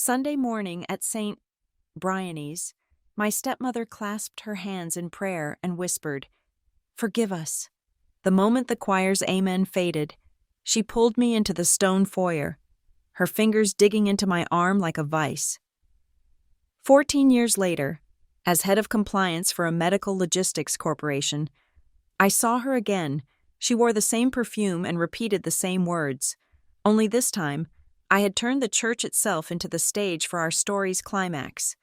Sunday morning at St. Bryony's, my stepmother clasped her hands in prayer and whispered, "Forgive us." The moment the choir's amen faded, she pulled me into the stone foyer, her fingers digging into my arm like a vice. 14 years later, as head of compliance for a medical logistics corporation, I saw her again. She wore the same perfume and repeated the same words. Only this time, I had turned the church itself into the stage for our story's climax.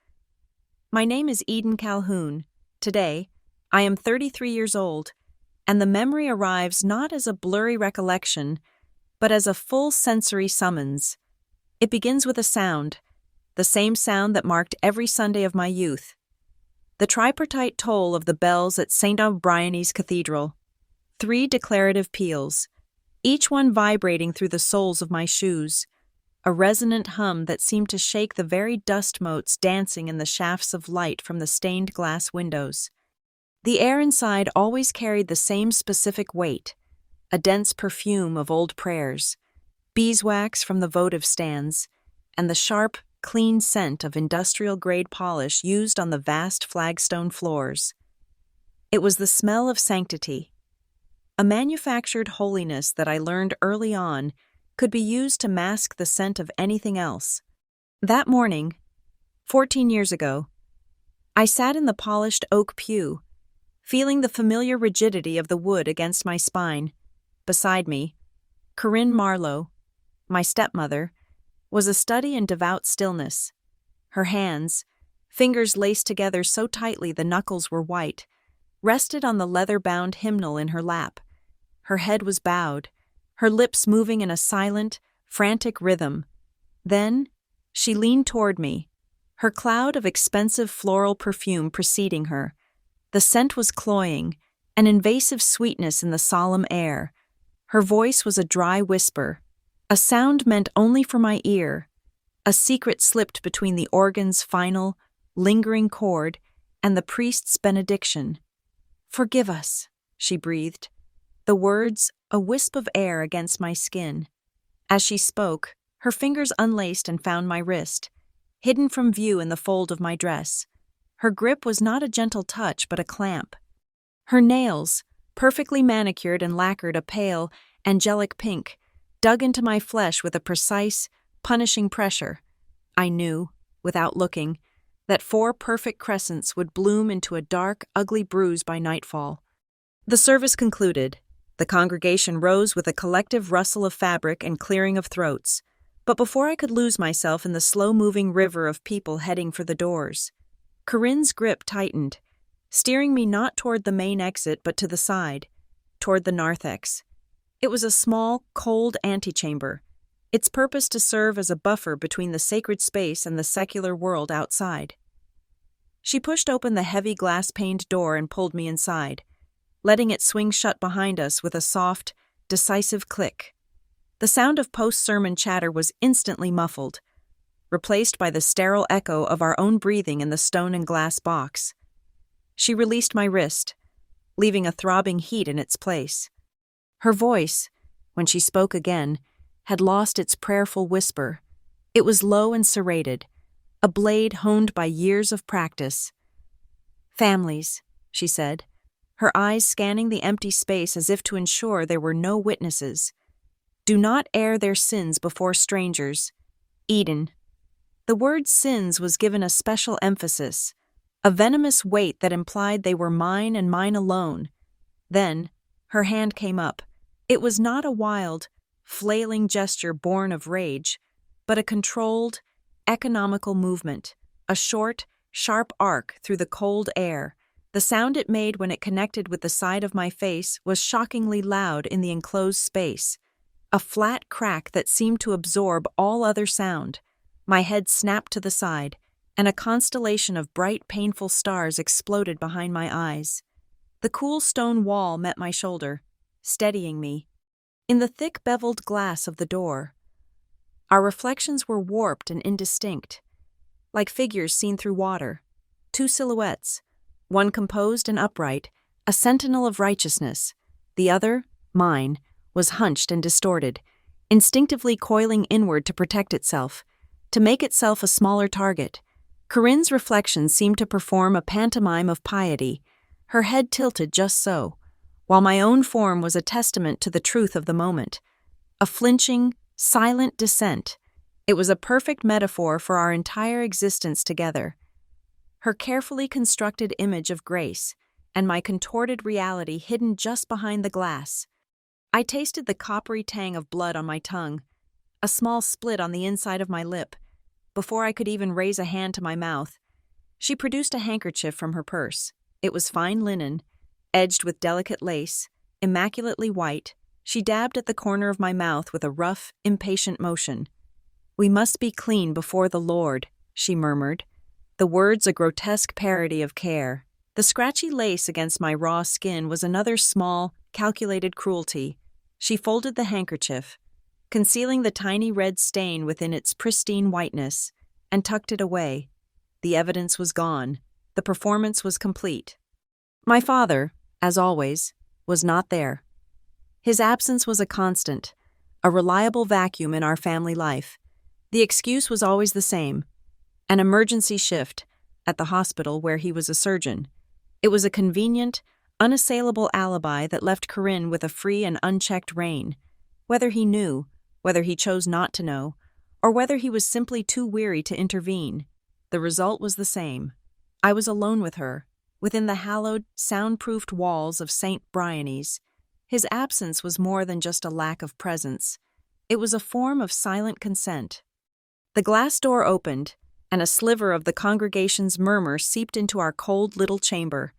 My name is Eden Calhoun. Today, I am 33 years old, and the memory arrives not as a blurry recollection, but as a full sensory summons. It begins with a sound, the same sound that marked every Sunday of my youth. The tripartite toll of the bells at St. Bryony's Cathedral. 3 declarative peals, each one vibrating through the soles of my shoes, a resonant hum that seemed to shake the very dust motes dancing in the shafts of light from the stained glass windows. The air inside always carried the same specific weight, a dense perfume of old prayers, beeswax from the votive stands, and the sharp, clean scent of industrial-grade polish used on the vast flagstone floors. It was the smell of sanctity, a manufactured holiness that I learned early on could be used to mask the scent of anything else. That morning, 14 years ago, I sat in the polished oak pew, feeling the familiar rigidity of the wood against my spine. Beside me, Corinne Marlowe, my stepmother, was a study in devout stillness. Her hands, fingers laced together so tightly the knuckles were white, rested on the leather-bound hymnal in her lap. Her head was bowed, her lips moving in a silent, frantic rhythm. Then, she leaned toward me, her cloud of expensive floral perfume preceding her. The scent was cloying, an invasive sweetness in the solemn air. Her voice was a dry whisper, a sound meant only for my ear, a secret slipped between the organ's final, lingering chord and the priest's benediction. "Forgive us," she breathed, the words a wisp of air against my skin. As she spoke, her fingers unlaced and found my wrist, hidden from view in the fold of my dress. Her grip was not a gentle touch but a clamp. Her nails, perfectly manicured and lacquered a pale, angelic pink, dug into my flesh with a precise, punishing pressure. I knew, without looking, that 4 perfect crescents would bloom into a dark, ugly bruise by nightfall. The service concluded. The congregation rose with a collective rustle of fabric and clearing of throats. But before I could lose myself in the slow-moving river of people heading for the doors, Corinne's grip tightened, steering me not toward the main exit but to the side, toward the narthex. It was a small, cold antechamber, its purpose to serve as a buffer between the sacred space and the secular world outside. She pushed open the heavy glass-paned door and pulled me inside, letting it swing shut behind us with a soft, decisive click. The sound of post-sermon chatter was instantly muffled, replaced by the sterile echo of our own breathing in the stone and glass box. She released my wrist, leaving a throbbing heat in its place. Her voice, when she spoke again, had lost its prayerful whisper. It was low and serrated, a blade honed by years of practice. "Families," she said, her eyes scanning the empty space as if to ensure there were no witnesses. "Do not air their sins before strangers. Eden." The word sins was given a special emphasis, a venomous weight that implied they were mine and mine alone. Then, her hand came up. It was not a wild, flailing gesture born of rage, but a controlled, economical movement, a short, sharp arc through the cold air. The sound it made when it connected with the side of my face was shockingly loud in the enclosed space, a flat crack that seemed to absorb all other sound. My head snapped to the side, and a constellation of bright, painful stars exploded behind my eyes. The cool stone wall met my shoulder, steadying me. In the thick beveled glass of the door, our reflections were warped and indistinct, like figures seen through water, 2 silhouettes, one composed and upright, a sentinel of righteousness, the other, mine, was hunched and distorted, instinctively coiling inward to protect itself. to make itself a smaller target. Corinne's reflection seemed to perform a pantomime of piety, her head tilted just so, while my own form was a testament to the truth of the moment. A flinching, silent descent. It was a perfect metaphor for our entire existence together. Her carefully constructed image of grace, and my contorted reality hidden just behind the glass. I tasted the coppery tang of blood on my tongue, a small split on the inside of my lip. Before I could even raise a hand to my mouth, she produced a handkerchief from her purse. It was fine linen, edged with delicate lace, immaculately white. She dabbed at the corner of my mouth with a rough, impatient motion. "We must be clean before the Lord," she murmured, the words a grotesque parody of care. The scratchy lace against my raw skin was another small, calculated cruelty. She folded the handkerchief, concealing the tiny red stain within its pristine whiteness, and tucked it away. The evidence was gone. The performance was complete. My father, as always, was not there. His absence was a constant, a reliable vacuum in our family life. The excuse was always the same: an emergency shift at the hospital where he was a surgeon. It was a convenient, unassailable alibi that left Corinne with a free and unchecked rein. Whether he knew, whether he chose not to know, or whether he was simply too weary to intervene, the result was the same. I was alone with her, within the hallowed, soundproofed walls of St. Briany's. His absence was more than just a lack of presence. It was a form of silent consent. The glass door opened, and a sliver of the congregation's murmur seeped into our cold little chamber.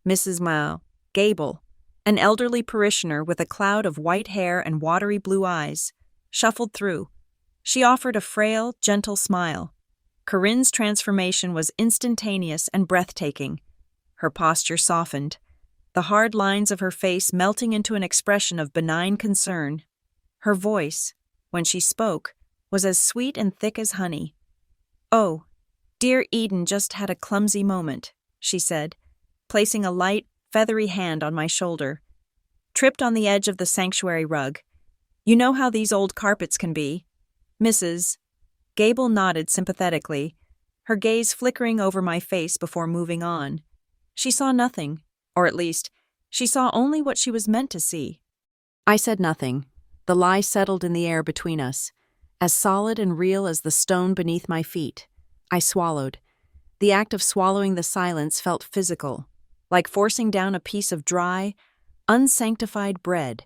Mrs. Gable, an elderly parishioner with a cloud of white hair and watery blue eyes, shuffled through. She offered a frail, gentle smile. Corinne's transformation was instantaneous and breathtaking. Her posture softened, the hard lines of her face melting into an expression of benign concern. Her voice, when she spoke, was as sweet and thick as honey. "Oh, dear Eden just had a clumsy moment," she said, placing a light, feathery hand on my shoulder. "Tripped on the edge of the sanctuary rug. You know how these old carpets can be." Mrs. Gable nodded sympathetically, her gaze flickering over my face before moving on. She saw nothing, or at least, she saw only what she was meant to see. I said nothing. The lie settled in the air between us, as solid and real as the stone beneath my feet. I swallowed. The act of swallowing the silence felt physical, like forcing down a piece of dry, unsanctified bread.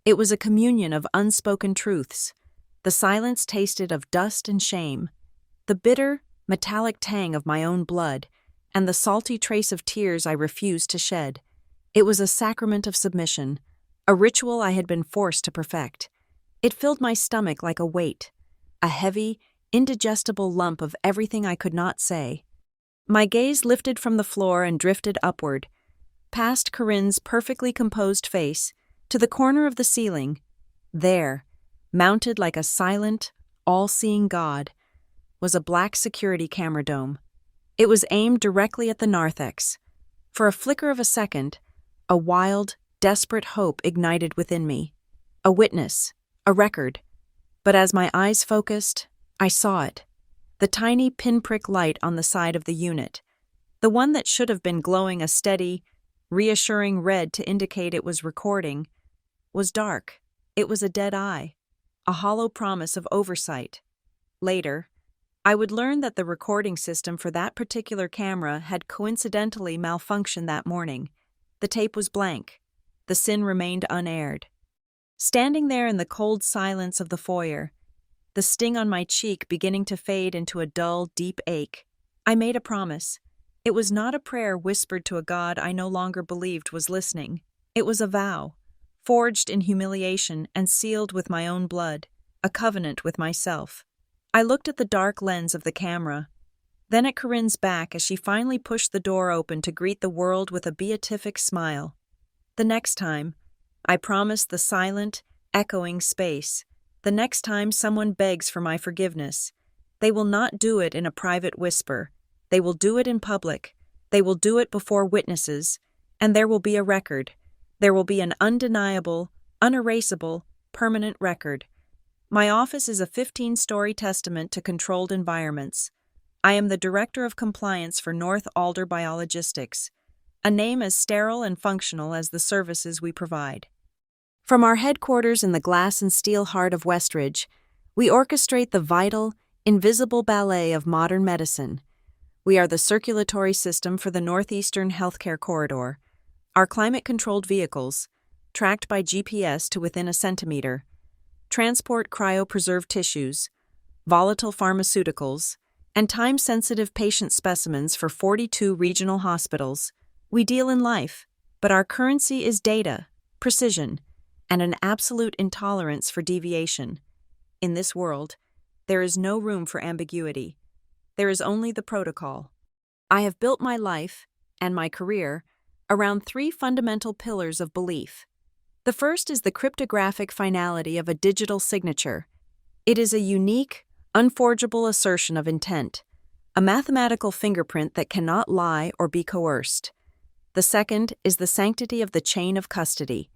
It was a communion of unspoken truths. The silence tasted of dust and shame, the bitter, metallic tang of my own blood, and the salty trace of tears I refused to shed. It was a sacrament of submission, a ritual I had been forced to perfect. It filled my stomach like a weight, a heavy, indigestible lump of everything I could not say. My gaze lifted from the floor and drifted upward, past Corinne's perfectly composed face, to the corner of the ceiling. There, mounted like a silent, all-seeing God, was a black security camera dome. It was aimed directly at the narthex. For a flicker of a second, a wild, desperate hope ignited within me. A witness, a record. But as my eyes focused, I saw it. The tiny pinprick light on the side of the unit, the one that should have been glowing a steady, reassuring red to indicate it was recording, was dark. It was a dead eye, a hollow promise of oversight. Later, I would learn that the recording system for that particular camera had coincidentally malfunctioned that morning. The tape was blank. The sin remained unaired. Standing there in the cold silence of the foyer, the sting on my cheek beginning to fade into a dull, deep ache, I made a promise. It was not a prayer whispered to a God I no longer believed was listening. It was a vow, forged in humiliation and sealed with my own blood, a covenant with myself. I looked at the dark lens of the camera, then at Corinne's back as she finally pushed the door open to greet the world with a beatific smile. The next time, I promised the silent, echoing space. The next time someone begs for my forgiveness, they will not do it in a private whisper. They will do it in public. They will do it before witnesses, and there will be a record. There will be an undeniable, unerasable, permanent record. My office is a 15-story testament to controlled environments. I am the Director of Compliance for North Alder Biologistics, a name as sterile and functional as the services we provide. From our headquarters in the glass and steel heart of Westridge, we orchestrate the vital, invisible ballet of modern medicine. We are the circulatory system for the Northeastern Healthcare Corridor. Our climate-controlled vehicles, tracked by GPS to within a centimeter, transport cryopreserved tissues, volatile pharmaceuticals, and time-sensitive patient specimens for 42 regional hospitals. We deal in life, but our currency is data, precision, and an absolute intolerance for deviation. In this world, there is no room for ambiguity. There is only the protocol. I have built my life, and my career, around three fundamental pillars of belief. The first is the cryptographic finality of a digital signature. It is a unique, unforgeable assertion of intent, a mathematical fingerprint that cannot lie or be coerced. The second is the sanctity of the chain of custody.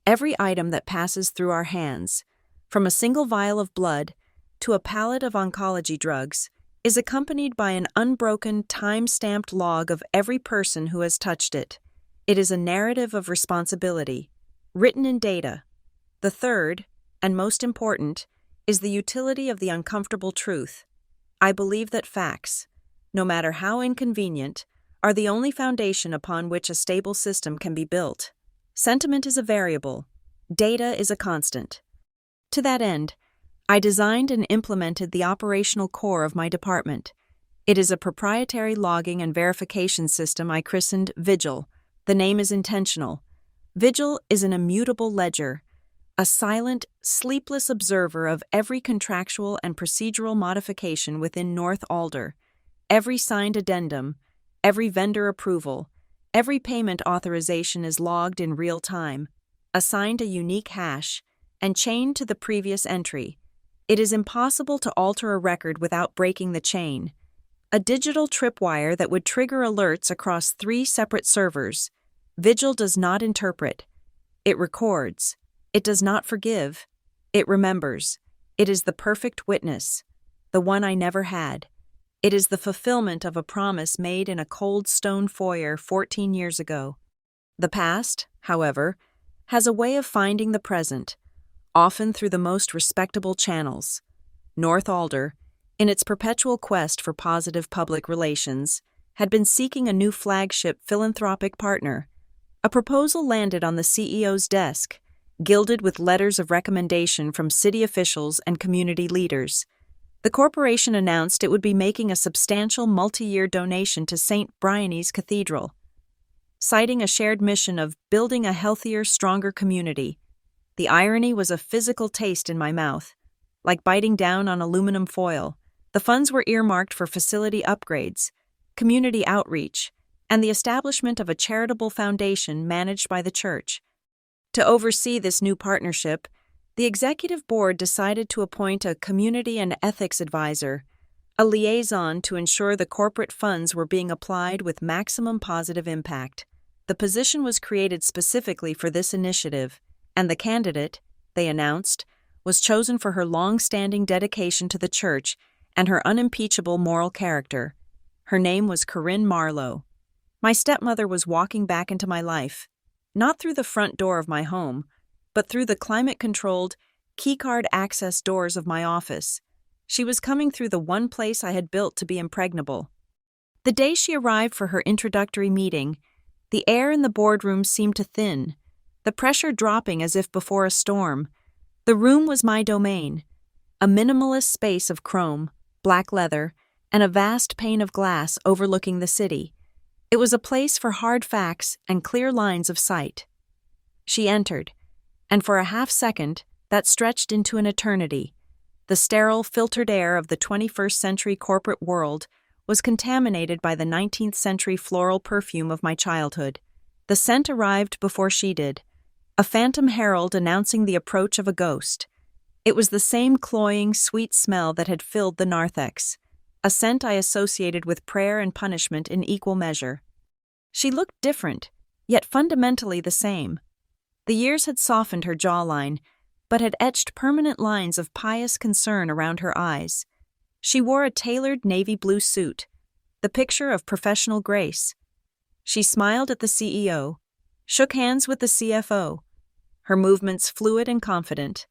Every item that passes through our hands, from a single vial of blood to a pallet of oncology drugs, is accompanied by an unbroken, time-stamped log of every person who has touched it. It is a narrative of responsibility, written in data. The third, and most important, is the utility of the uncomfortable truth. I believe that facts, no matter how inconvenient, are the only foundation upon which a stable system can be built. Sentiment is a variable. Data is a constant. To that end, I designed and implemented the operational core of my department. It is a proprietary logging and verification system I christened Vigil. The name is intentional. Vigil is an immutable ledger, a silent, sleepless observer of every contractual and procedural modification within North Alder, every signed addendum, every vendor approval, every payment authorization is logged in real time, assigned a unique hash, and chained to the previous entry. It is impossible to alter a record without breaking the chain. A digital tripwire that would trigger alerts across 3 separate servers. Vigil does not interpret. It records. It does not forgive. It remembers. It is the perfect witness, the one I never had. It is the fulfillment of a promise made in a cold stone foyer 14 years ago. The past, however, has a way of finding the present, often through the most respectable channels. North Alder, in its perpetual quest for positive public relations, had been seeking a new flagship philanthropic partner. A proposal landed on the CEO's desk, gilded with letters of recommendation from city officials and community leaders. The corporation announced it would be making a substantial multi-year donation to St. Briany's Cathedral, citing a shared mission of building a healthier, stronger community. The irony was a physical taste in my mouth, like biting down on aluminum foil. The funds were earmarked for facility upgrades, community outreach, and the establishment of a charitable foundation managed by the church. To oversee this new partnership, the executive board decided to appoint a community and ethics advisor, a liaison to ensure the corporate funds were being applied with maximum positive impact. The position was created specifically for this initiative, and the candidate, they announced, was chosen for her long-standing dedication to the church and her unimpeachable moral character. Her name was Corinne Marlowe. My stepmother was walking back into my life, not through the front door of my home, but through the climate-controlled, keycard access doors of my office. She was coming through the one place I had built to be impregnable. The day she arrived for her introductory meeting, the air in the boardroom seemed to thin, the pressure dropping as if before a storm. The room was my domain, a minimalist space of chrome, black leather, and a vast pane of glass overlooking the city. It was a place for hard facts and clear lines of sight. She entered, and for a half-second, that stretched into an eternity. The sterile, filtered air of the 21st century corporate world was contaminated by the 19th century floral perfume of my childhood. The scent arrived before she did, a phantom herald announcing the approach of a ghost. It was the same cloying, sweet smell that had filled the narthex, a scent I associated with prayer and punishment in equal measure. She looked different, yet fundamentally the same. The years had softened her jawline, but had etched permanent lines of pious concern around her eyes. She wore a tailored navy blue suit, the picture of professional grace. She smiled at the CEO, shook hands with the CFO, her movements fluid and confident.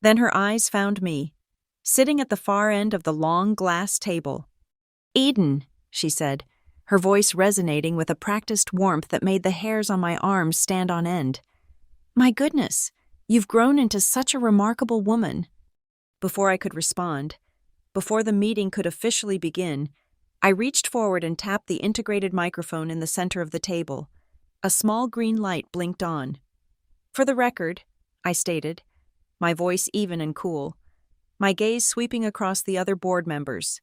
Then her eyes found me, sitting at the far end of the long glass table. "Eden," she said, her voice resonating with a practiced warmth that made the hairs on my arms stand on end. "My goodness, you've grown into such a remarkable woman." Before I could respond, before the meeting could officially begin, I reached forward and tapped the integrated microphone in the center of the table. A small green light blinked on. "For the record," I stated, my voice even and cool, my gaze sweeping across the other board members.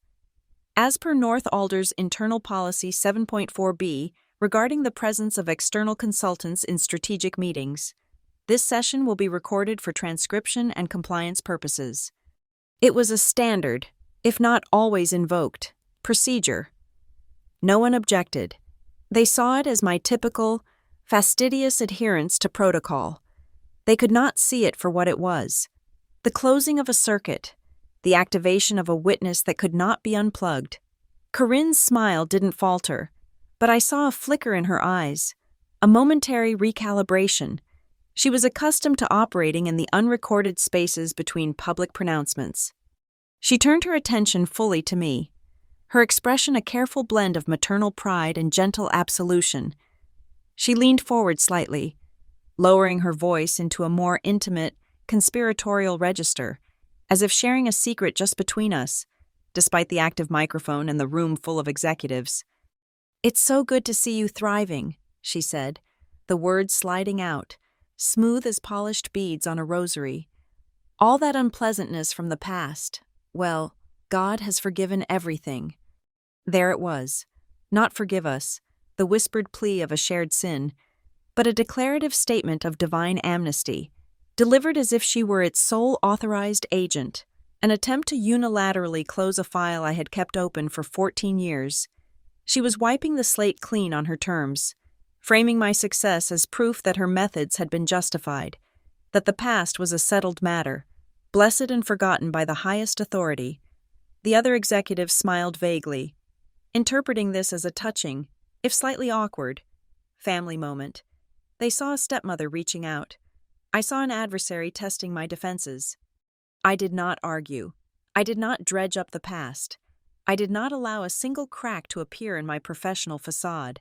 "As per North Alder's Internal Policy 7.4b regarding the presence of external consultants in strategic meetings, this session will be recorded for transcription and compliance purposes." It was a standard, if not always invoked, procedure. No one objected. They saw it as my typical, fastidious adherence to protocol. They could not see it for what it was: the closing of a circuit, the activation of a witness that could not be unplugged. Corinne's smile didn't falter, but I saw a flicker in her eyes, a momentary recalibration. She was accustomed to operating in the unrecorded spaces between public pronouncements. She turned her attention fully to me, her expression a careful blend of maternal pride and gentle absolution. She leaned forward slightly, lowering her voice into a more intimate, conspiratorial register, as if sharing a secret just between us, despite the active microphone and the room full of executives. "It's so good to see you thriving," she said, the words sliding out, smooth as polished beads on a rosary. "All that unpleasantness from the past, well, God has forgiven everything." There it was. Not forgive us, the whispered plea of a shared sin, but a declarative statement of divine amnesty, delivered as if she were its sole authorized agent, an attempt to unilaterally close a file I had kept open for 14 years. She was wiping the slate clean on her terms, framing my success as proof that her methods had been justified, that the past was a settled matter, blessed and forgotten by the highest authority. The other executives smiled vaguely, interpreting this as a touching, if slightly awkward, family moment. They saw a stepmother reaching out. I saw an adversary testing my defenses. I did not argue. I did not dredge up the past. I did not allow a single crack to appear in my professional facade.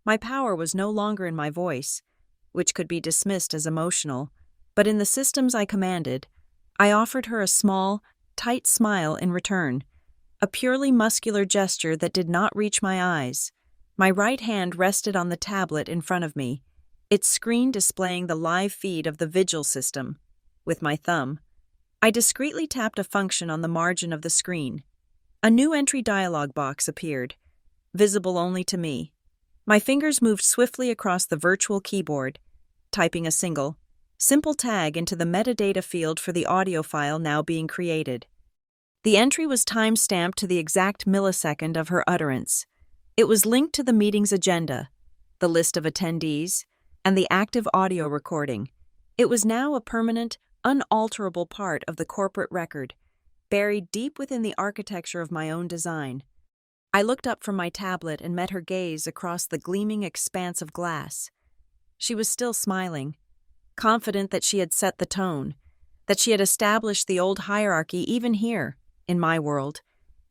My power was no longer in my voice, which could be dismissed as emotional, but in the systems I commanded. I offered her a small, tight smile in return, a purely muscular gesture that did not reach my eyes. My right hand rested on the tablet in front of me, its screen displaying the live feed of the Vigil system. With my thumb, I discreetly tapped a function on the margin of the screen. A new entry dialog box appeared, visible only to me. My fingers moved swiftly across the virtual keyboard, typing a simple tag into the metadata field for the audio file now being created. The entry was time-stamped to the exact millisecond of her utterance. It was linked to the meeting's agenda, the list of attendees, and the active audio recording. It was now a permanent, unalterable part of the corporate record, buried deep within the architecture of my own design. I looked up from my tablet and met her gaze across the gleaming expanse of glass. She was still smiling, confident that she had set the tone, that she had established the old hierarchy even here, in my world.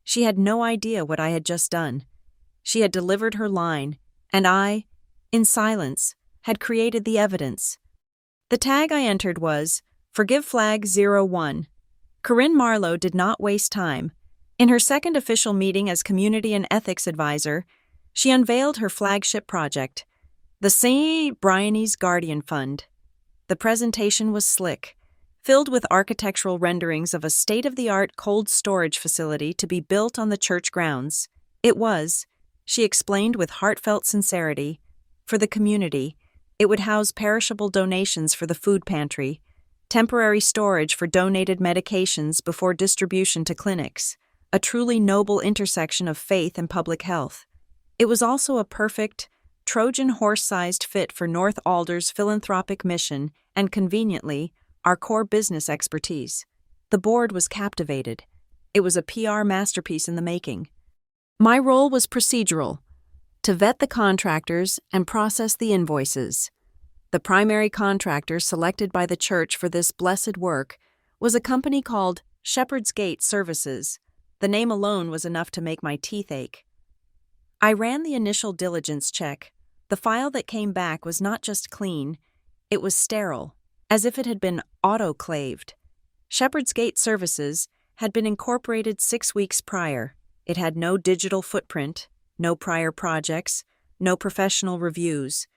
She had no idea what I had just done. She had delivered her line, and I, in silence, had created the evidence. The tag I entered was, "Forgive Flag 01. Corinne Marlowe did not waste time. In her second official meeting as Community and Ethics Advisor, she unveiled her flagship project, the St. Bryony's Guardian Fund. The presentation was slick, filled with architectural renderings of a state-of-the-art cold storage facility to be built on the church grounds. It was, she explained with heartfelt sincerity, for the community. It would house perishable donations for the food pantry, temporary storage for donated medications before distribution to clinics, a truly noble intersection of faith and public health. It was also a perfect, Trojan horse-sized fit for North Alder's philanthropic mission and, conveniently, our core business expertise. The board was captivated. It was a PR masterpiece in the making. My role was procedural, to vet the contractors and process the invoices. The primary contractor selected by the church for this blessed work was a company called Shepherd's Gate Services. The name alone was enough to make my teeth ache. I ran the initial diligence check. The file that came back was not just clean, it was sterile, as if it had been autoclaved. Shepherd's Gate Services had been incorporated 6 weeks prior. It had no digital footprint, no prior projects, no professional reviews.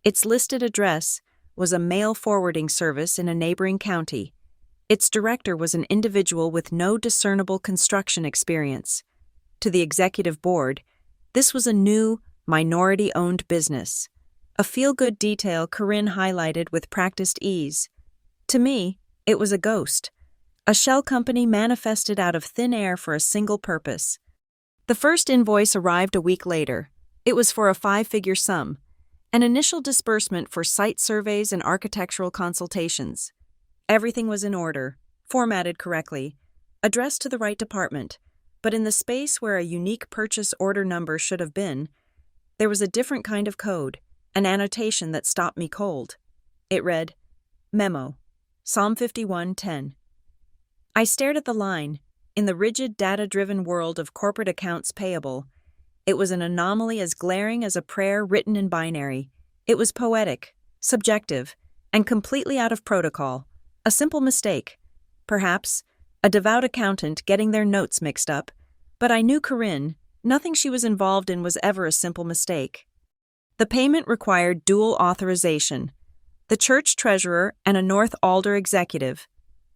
Its listed address was a mail forwarding service in a neighboring county. Its director was an individual with no discernible construction experience. To the executive board, this was a new, minority-owned business. A feel-good detail Corinne highlighted with practiced ease. To me, it was a ghost. A shell company manifested out of thin air for a single purpose. The first invoice arrived a week later. It was for a 5-figure sum, an initial disbursement for site surveys and architectural consultations. Everything was in order, formatted correctly, addressed to the right department, but in the space where a unique purchase order number should have been, there was a different kind of code, an annotation that stopped me cold. It read, Memo, Psalm 51:10. I stared at the line. In the rigid, data-driven world of corporate accounts payable, it was an anomaly as glaring as a prayer written in binary. It was poetic, subjective, and completely out of protocol. A simple mistake. Perhaps a devout accountant getting their notes mixed up. But I knew Corinne. Nothing she was involved in was ever a simple mistake. The payment required dual authorization. The church treasurer and a North Alder executive.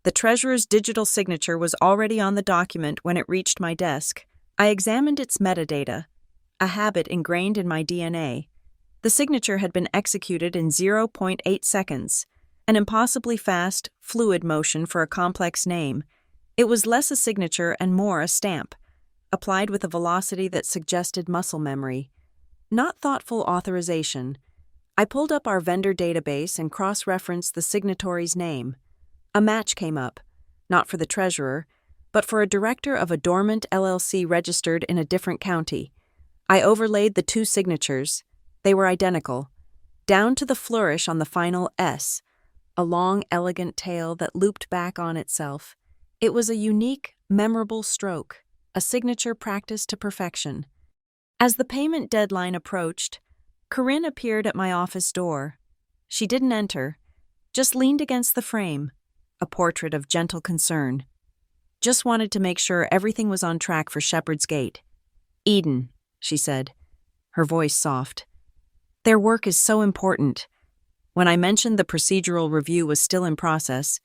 The treasurer's digital signature was already on the document when it reached my desk. I examined its metadata, a habit ingrained in my DNA. The signature had been executed in 0.8 seconds, an impossibly fast, fluid motion for a complex name. It was less a signature and more a stamp, applied with a velocity that suggested muscle memory. Not thoughtful authorization. I pulled up our vendor database and cross-referenced the signatory's name. A match came up, not for the treasurer, but for a director of a dormant LLC registered in a different county. I overlaid the two signatures. They were identical, down to the flourish on the final S, a long, elegant tail that looped back on itself. It was a unique, memorable stroke, a signature practiced to perfection. As the payment deadline approached, Corinne appeared at my office door. She didn't enter, just leaned against the frame, a portrait of gentle concern. Just wanted to make sure everything was on track for Shepherd's Gate. Eden, she said, her voice soft. Their work is so important. When I mentioned the procedural review was still in process,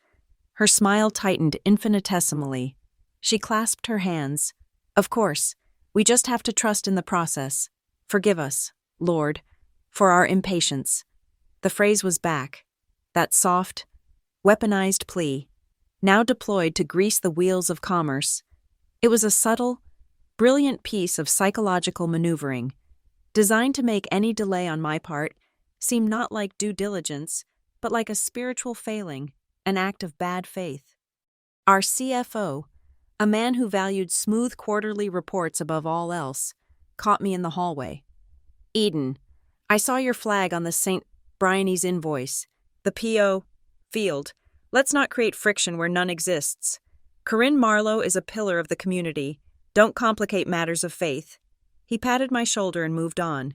her smile tightened infinitesimally. She clasped her hands. Of course, we just have to trust in the process. Forgive us, Lord, for our impatience. The phrase was back, that soft, weaponized plea, now deployed to grease the wheels of commerce. It was a subtle, brilliant piece of psychological maneuvering, designed to make any delay on my part seem not like due diligence, but like a spiritual failing, an act of bad faith. Our CFO, a man who valued smooth quarterly reports above all else, caught me in the hallway. Eden, I saw your flag on the St. Bryony's invoice. The P.O. field. Let's not create friction where none exists. Corinne Marlowe is a pillar of the community. Don't complicate matters of faith. He patted my shoulder and moved on,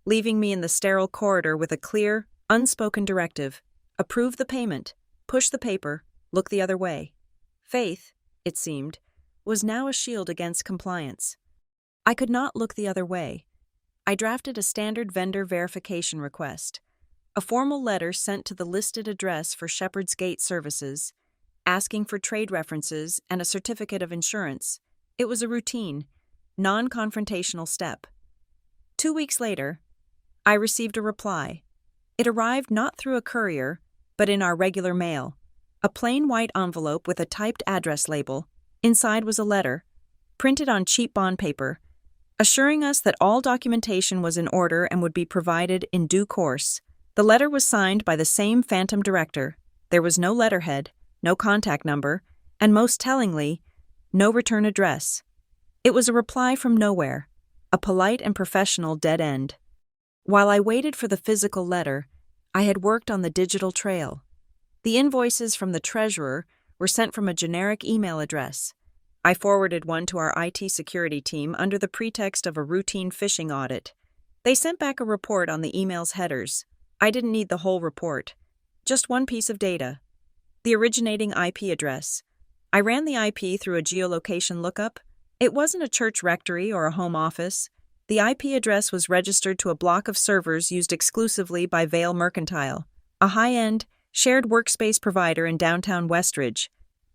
leaving me in the sterile corridor with a clear, unspoken directive. Approve the payment, push the paper, look the other way. Faith, it seemed, was now a shield against compliance. I could not look the other way. I drafted a standard vendor verification request, a formal letter sent to the listed address for Shepherd's Gate Services, asking for trade references and a certificate of insurance. It was a routine, non-confrontational step. 2 weeks later, I received a reply. It arrived not through a courier, but in our regular mail. A plain white envelope with a typed address label. Inside was a letter, printed on cheap bond paper, assuring us that all documentation was in order and would be provided in due course. The letter was signed by the same phantom director, There was no letterhead, no contact number, and most tellingly, no return address. It was a reply from nowhere, a polite and professional dead end. While I waited for the physical letter, I had worked on the digital trail. The invoices from the treasurer were sent from a generic email address. I forwarded one to our IT security team under the pretext of a routine phishing audit. They sent back a report on the email's headers. I didn't need the whole report, just one piece of data. The originating IP address. I ran the IP through a geolocation lookup. It wasn't a church rectory or a home office. The IP address was registered to a block of servers used exclusively by Vail Mercantile, a high-end, shared workspace provider in downtown Westridge.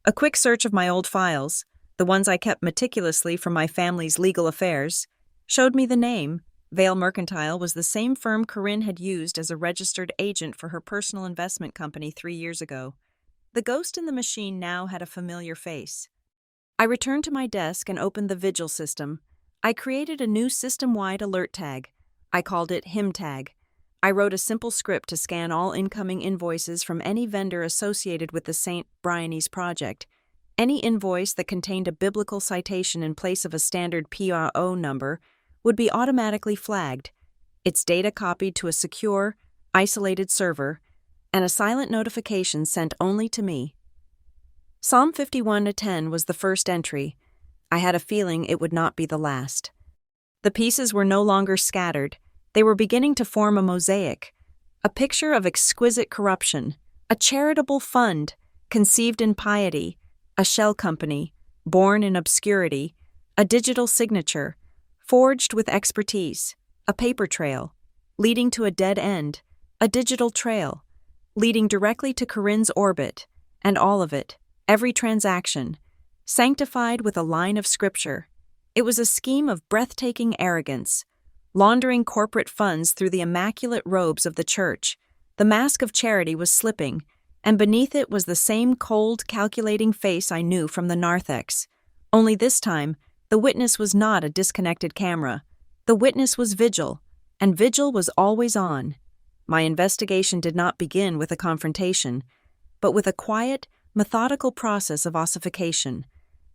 A quick search of my old files, the ones I kept meticulously from my family's legal affairs, showed me the name. Vail Mercantile was the same firm Corinne had used as a registered agent for her personal investment company 3 years ago. The ghost in the machine now had a familiar face. I returned to my desk and opened the Vigil system. I created a new system-wide alert tag. I called it Him Tag. I wrote a simple script to scan all incoming invoices from any vendor associated with the St. Briany's project. Any invoice that contained a biblical citation in place of a standard PRO number would be automatically flagged, its data copied to a secure, isolated server, and a silent notification sent only to me. Psalm 51:10 was the first entry. I had a feeling it would not be the last. The pieces were no longer scattered. They were beginning to form a mosaic, a picture of exquisite corruption, a charitable fund conceived in piety, a shell company born in obscurity, a digital signature forged with expertise, a paper trail leading to a dead end, a digital trail leading directly to Corinne's orbit, and all of it, every transaction, sanctified with a line of scripture. It was a scheme of breathtaking arrogance, laundering corporate funds through the immaculate robes of the church. The mask of charity was slipping, and beneath it was the same cold, calculating face I knew from the narthex. Only this time, the witness was not a disconnected camera. The witness was Vigil, and Vigil was always on. My investigation did not begin with a confrontation, but with a quiet, methodical process of ossification.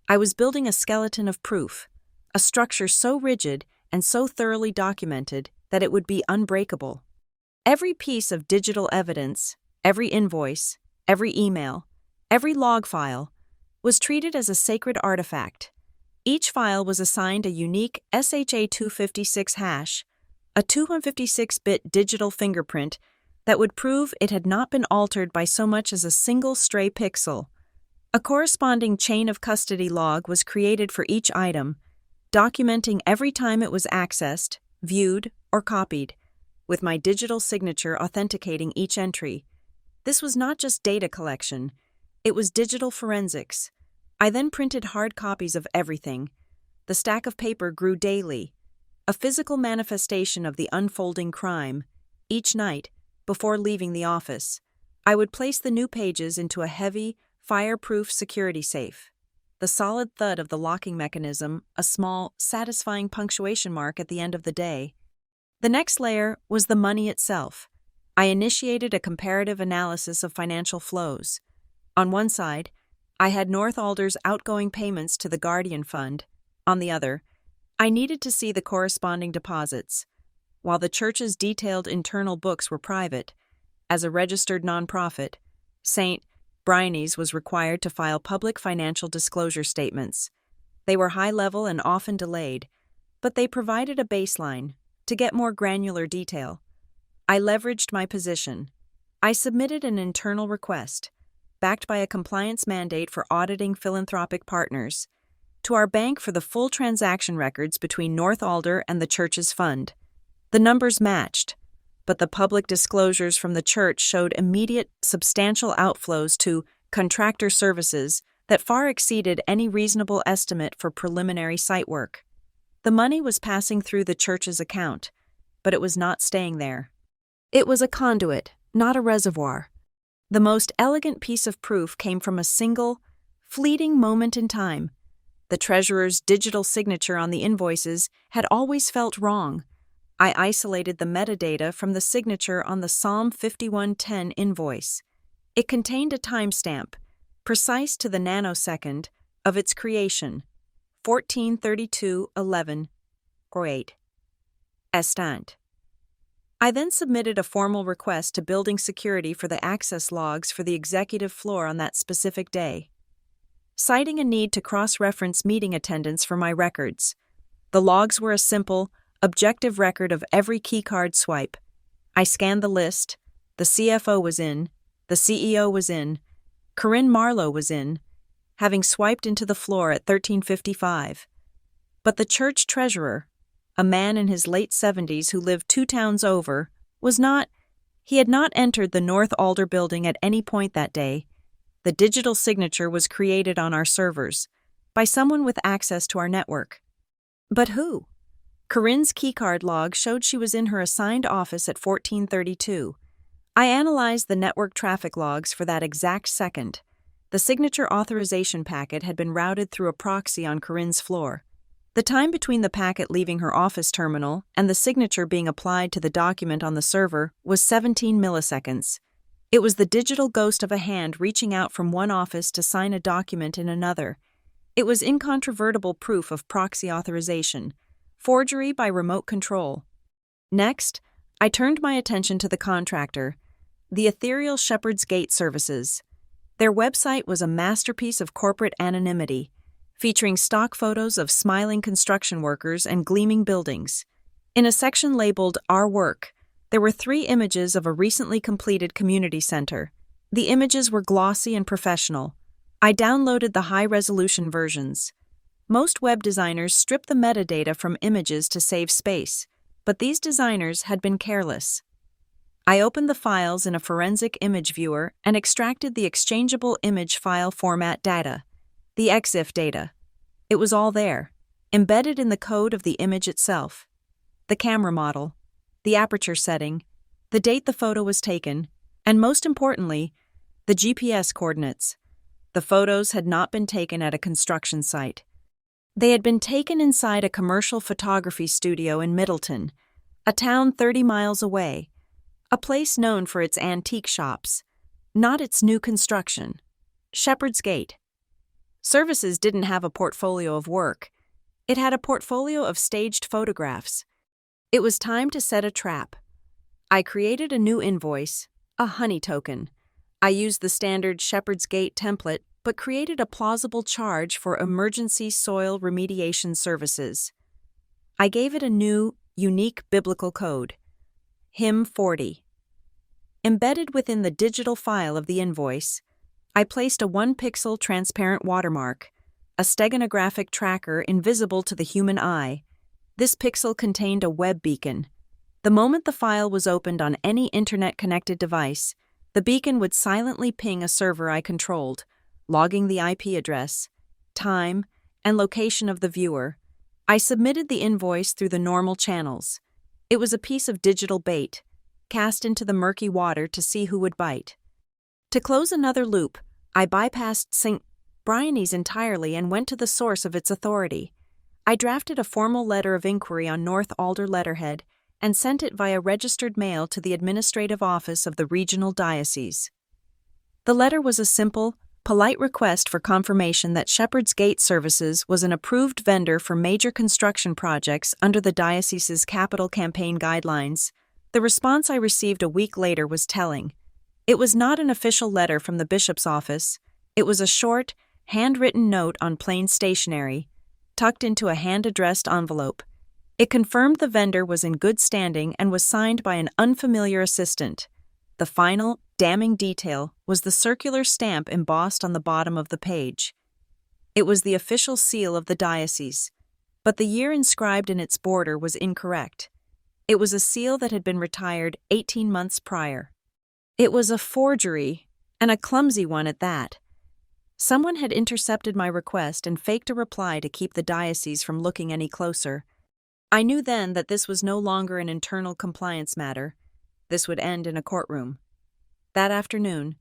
I was building a skeleton of proof, a structure so rigid and so thoroughly documented that it would be unbreakable. Every piece of digital evidence, every invoice, every email, every log file, was treated as a sacred artifact. Each file was assigned a unique SHA-256 hash, a 256-bit digital fingerprint that would prove it had not been altered by so much as a single stray pixel. A corresponding chain of custody log was created for each item, documenting every time it was accessed, viewed, or copied, with my digital signature authenticating each entry. This was not just data collection, it was digital forensics. I then printed hard copies of everything. The stack of paper grew daily, a physical manifestation of the unfolding crime. Each night, before leaving the office, I would place the new pages into a heavy, fire-proof security safe. The solid thud of the locking mechanism, a small, satisfying punctuation mark at the end of the day. The next layer was the money itself. I initiated a comparative analysis of financial flows. On one side, I had North Alder's outgoing payments to the Guardian Fund. On the other, I needed to see the corresponding deposits. While the church's detailed internal books were private, as a registered nonprofit, St. Briany's was required to file public financial disclosure statements. They were high-level and often delayed, but they provided a baseline to get more granular detail. I leveraged my position. I submitted an internal request, backed by a compliance mandate for auditing philanthropic partners, to our bank for the full transaction records between North Alder and the church's fund. The numbers matched, but the public disclosures from the church showed immediate, substantial outflows to contractor services that far exceeded any reasonable estimate for preliminary site work. The money was passing through the church's account, but it was not staying there. It was a conduit, not a reservoir. The most elegant piece of proof came from a single, fleeting moment in time. The treasurer's digital signature on the invoices had always felt wrong. I isolated the metadata from the signature on the Psalm 51:10 invoice. It contained a timestamp, precise to the nanosecond, of its creation, 14/32/11/08. Estant. I then submitted a formal request to building security for the access logs for the executive floor on that specific day, citing a need to cross-reference meeting attendance for my records. The logs were a simple, objective record of every keycard swipe. I scanned the list. The CFO was in, the CEO was in, Corinne Marlowe was in, having swiped into the floor at 13:55. But the church treasurer, a man in his late 70s who lived 2 towns over, he had not entered the North Alder building at any point that day. The digital signature was created on our servers by someone with access to our network. But who? Corinne's keycard log showed she was in her assigned office at 14:32. I analyzed the network traffic logs for that exact second. The signature authorization packet had been routed through a proxy on Corinne's floor. The time between the packet leaving her office terminal and the signature being applied to the document on the server was 17 milliseconds. It was the digital ghost of a hand reaching out from one office to sign a document in another. It was incontrovertible proof of proxy authorization, forgery by remote control. Next, I turned my attention to the contractor, the ethereal Shepherd's Gate Services. Their website was a masterpiece of corporate anonymity, featuring stock photos of smiling construction workers and gleaming buildings. In a section labeled Our Work, there were 3 images of a recently completed community center. The images were glossy and professional. I downloaded the high-resolution versions. Most web designers strip the metadata from images to save space, but these designers had been careless. I opened the files in a forensic image viewer and extracted the exchangeable image file format data, the EXIF data. It was all there, embedded in the code of the image itself. The camera model, the aperture setting, the date the photo was taken, and most importantly, the GPS coordinates. The photos had not been taken at a construction site. They had been taken inside a commercial photography studio in Middleton, a town 30 miles away, a place known for its antique shops, not its new construction. Shepherd's Gate Services didn't have a portfolio of work. It had a portfolio of staged photographs. It was time to set a trap. I created a new invoice, a honey token. I used the standard Shepherd's Gate template, but created a plausible charge for emergency soil remediation services. I gave it a new, unique biblical code, Hymn 40. Embedded within the digital file of the invoice, I placed a 1-pixel transparent watermark, a steganographic tracker invisible to the human eye. This pixel contained a web beacon. The moment the file was opened on any internet-connected device, the beacon would silently ping a server I controlled, logging the IP address, time, and location of the viewer. I submitted the invoice through the normal channels. It was a piece of digital bait, cast into the murky water to see who would bite. To close another loop, I bypassed St. Bryony's entirely and went to the source of its authority. I drafted a formal letter of inquiry on North Alder letterhead and sent it via registered mail to the administrative office of the regional diocese. The letter was a simple, polite request for confirmation that Shepherd's Gate Services was an approved vendor for major construction projects under the diocese's capital campaign guidelines. The response I received a week later was telling. It was not an official letter from the bishop's office. It was a short, handwritten note on plain stationery, tucked into a hand-addressed envelope. It confirmed the vendor was in good standing and was signed by an unfamiliar assistant. The final, damning detail was the circular stamp embossed on the bottom of the page. It was the official seal of the diocese, but the year inscribed in its border was incorrect. It was a seal that had been retired 18 months prior. It was a forgery, and a clumsy one at that. Someone had intercepted my request and faked a reply to keep the diocese from looking any closer. I knew then that this was no longer an internal compliance matter. This would end in a courtroom. That afternoon,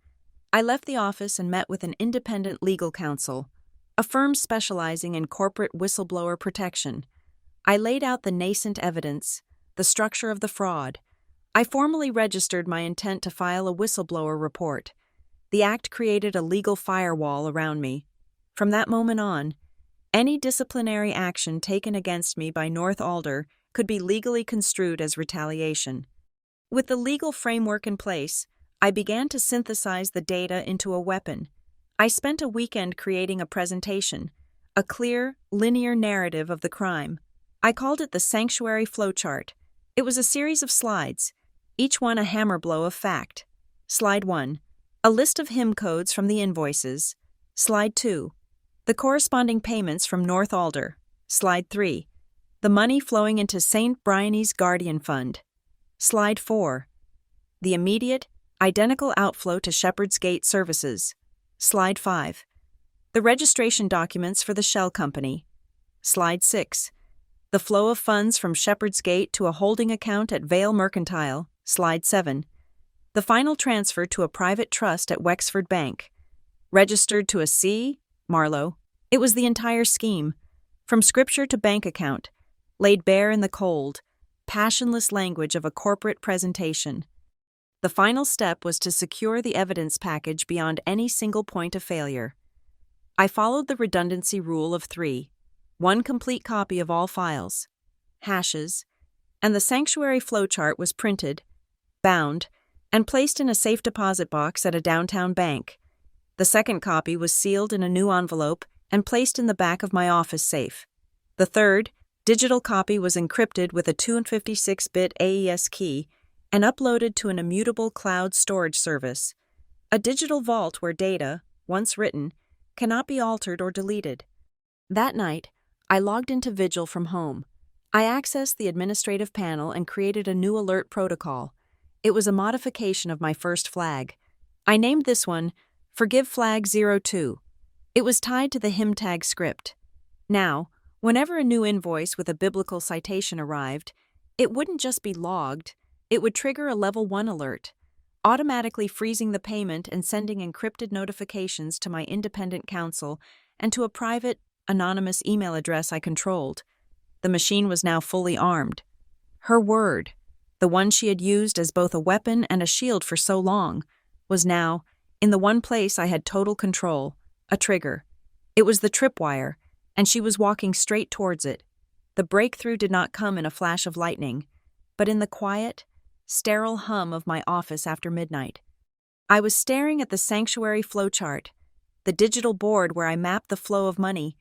I left the office and met with an independent legal counsel, a firm specializing in corporate whistleblower protection. I laid out the nascent evidence, the structure of the fraud. I formally registered my intent to file a whistleblower report. The act created a legal firewall around me. From that moment on, any disciplinary action taken against me by North Alder could be legally construed as retaliation. With the legal framework in place, I began to synthesize the data into a weapon. I spent a weekend creating a presentation, a clear, linear narrative of the crime. I called it the Sanctuary Flowchart. It was a series of slides, each one a hammer blow of fact. Slide 1. A list of HIM codes from the invoices. Slide 2. The corresponding payments from North Alder. Slide 3. The money flowing into St. Bryony's Guardian Fund. Slide 4. The immediate, identical outflow to Shepherd's Gate Services. Slide 5. The registration documents for the shell company. Slide 6. The flow of funds from Shepherd's Gate to a holding account at Vale Mercantile. Slide 7. The final transfer to a private trust at Wexford Bank. Registered to a C. Marlowe. It was the entire scheme, from scripture to bank account, laid bare in the cold, passionless language of a corporate presentation. The final step was to secure the evidence package beyond any single point of failure. I followed the redundancy rule of 3, one complete copy of all files, hashes, and the sanctuary flowchart was printed, bound, and placed in a safe deposit box at a downtown bank. The second copy was sealed in a new envelope and placed in the back of my office safe. The third, digital copy was encrypted with a 256-bit AES key and uploaded to an immutable cloud storage service, a digital vault where data, once written, cannot be altered or deleted. That night, I logged into Vigil from home. I accessed the administrative panel and created a new alert protocol. It was a modification of my first flag. I named this one Forgive Flag 02. It was tied to the HIM tag script. Now, whenever a new invoice with a biblical citation arrived, it wouldn't just be logged, it would trigger a Level 1 alert, automatically freezing the payment and sending encrypted notifications to my independent counsel and to a private, anonymous email address I controlled. The machine was now fully armed. Her word, the one she had used as both a weapon and a shield for so long, was now, in the one place I had total control, a trigger. It was the tripwire, and she was walking straight towards it. The breakthrough did not come in a flash of lightning, but in the quiet, sterile hum of my office after midnight. I was staring at the sanctuary flowchart, the digital board where I mapped the flow of money,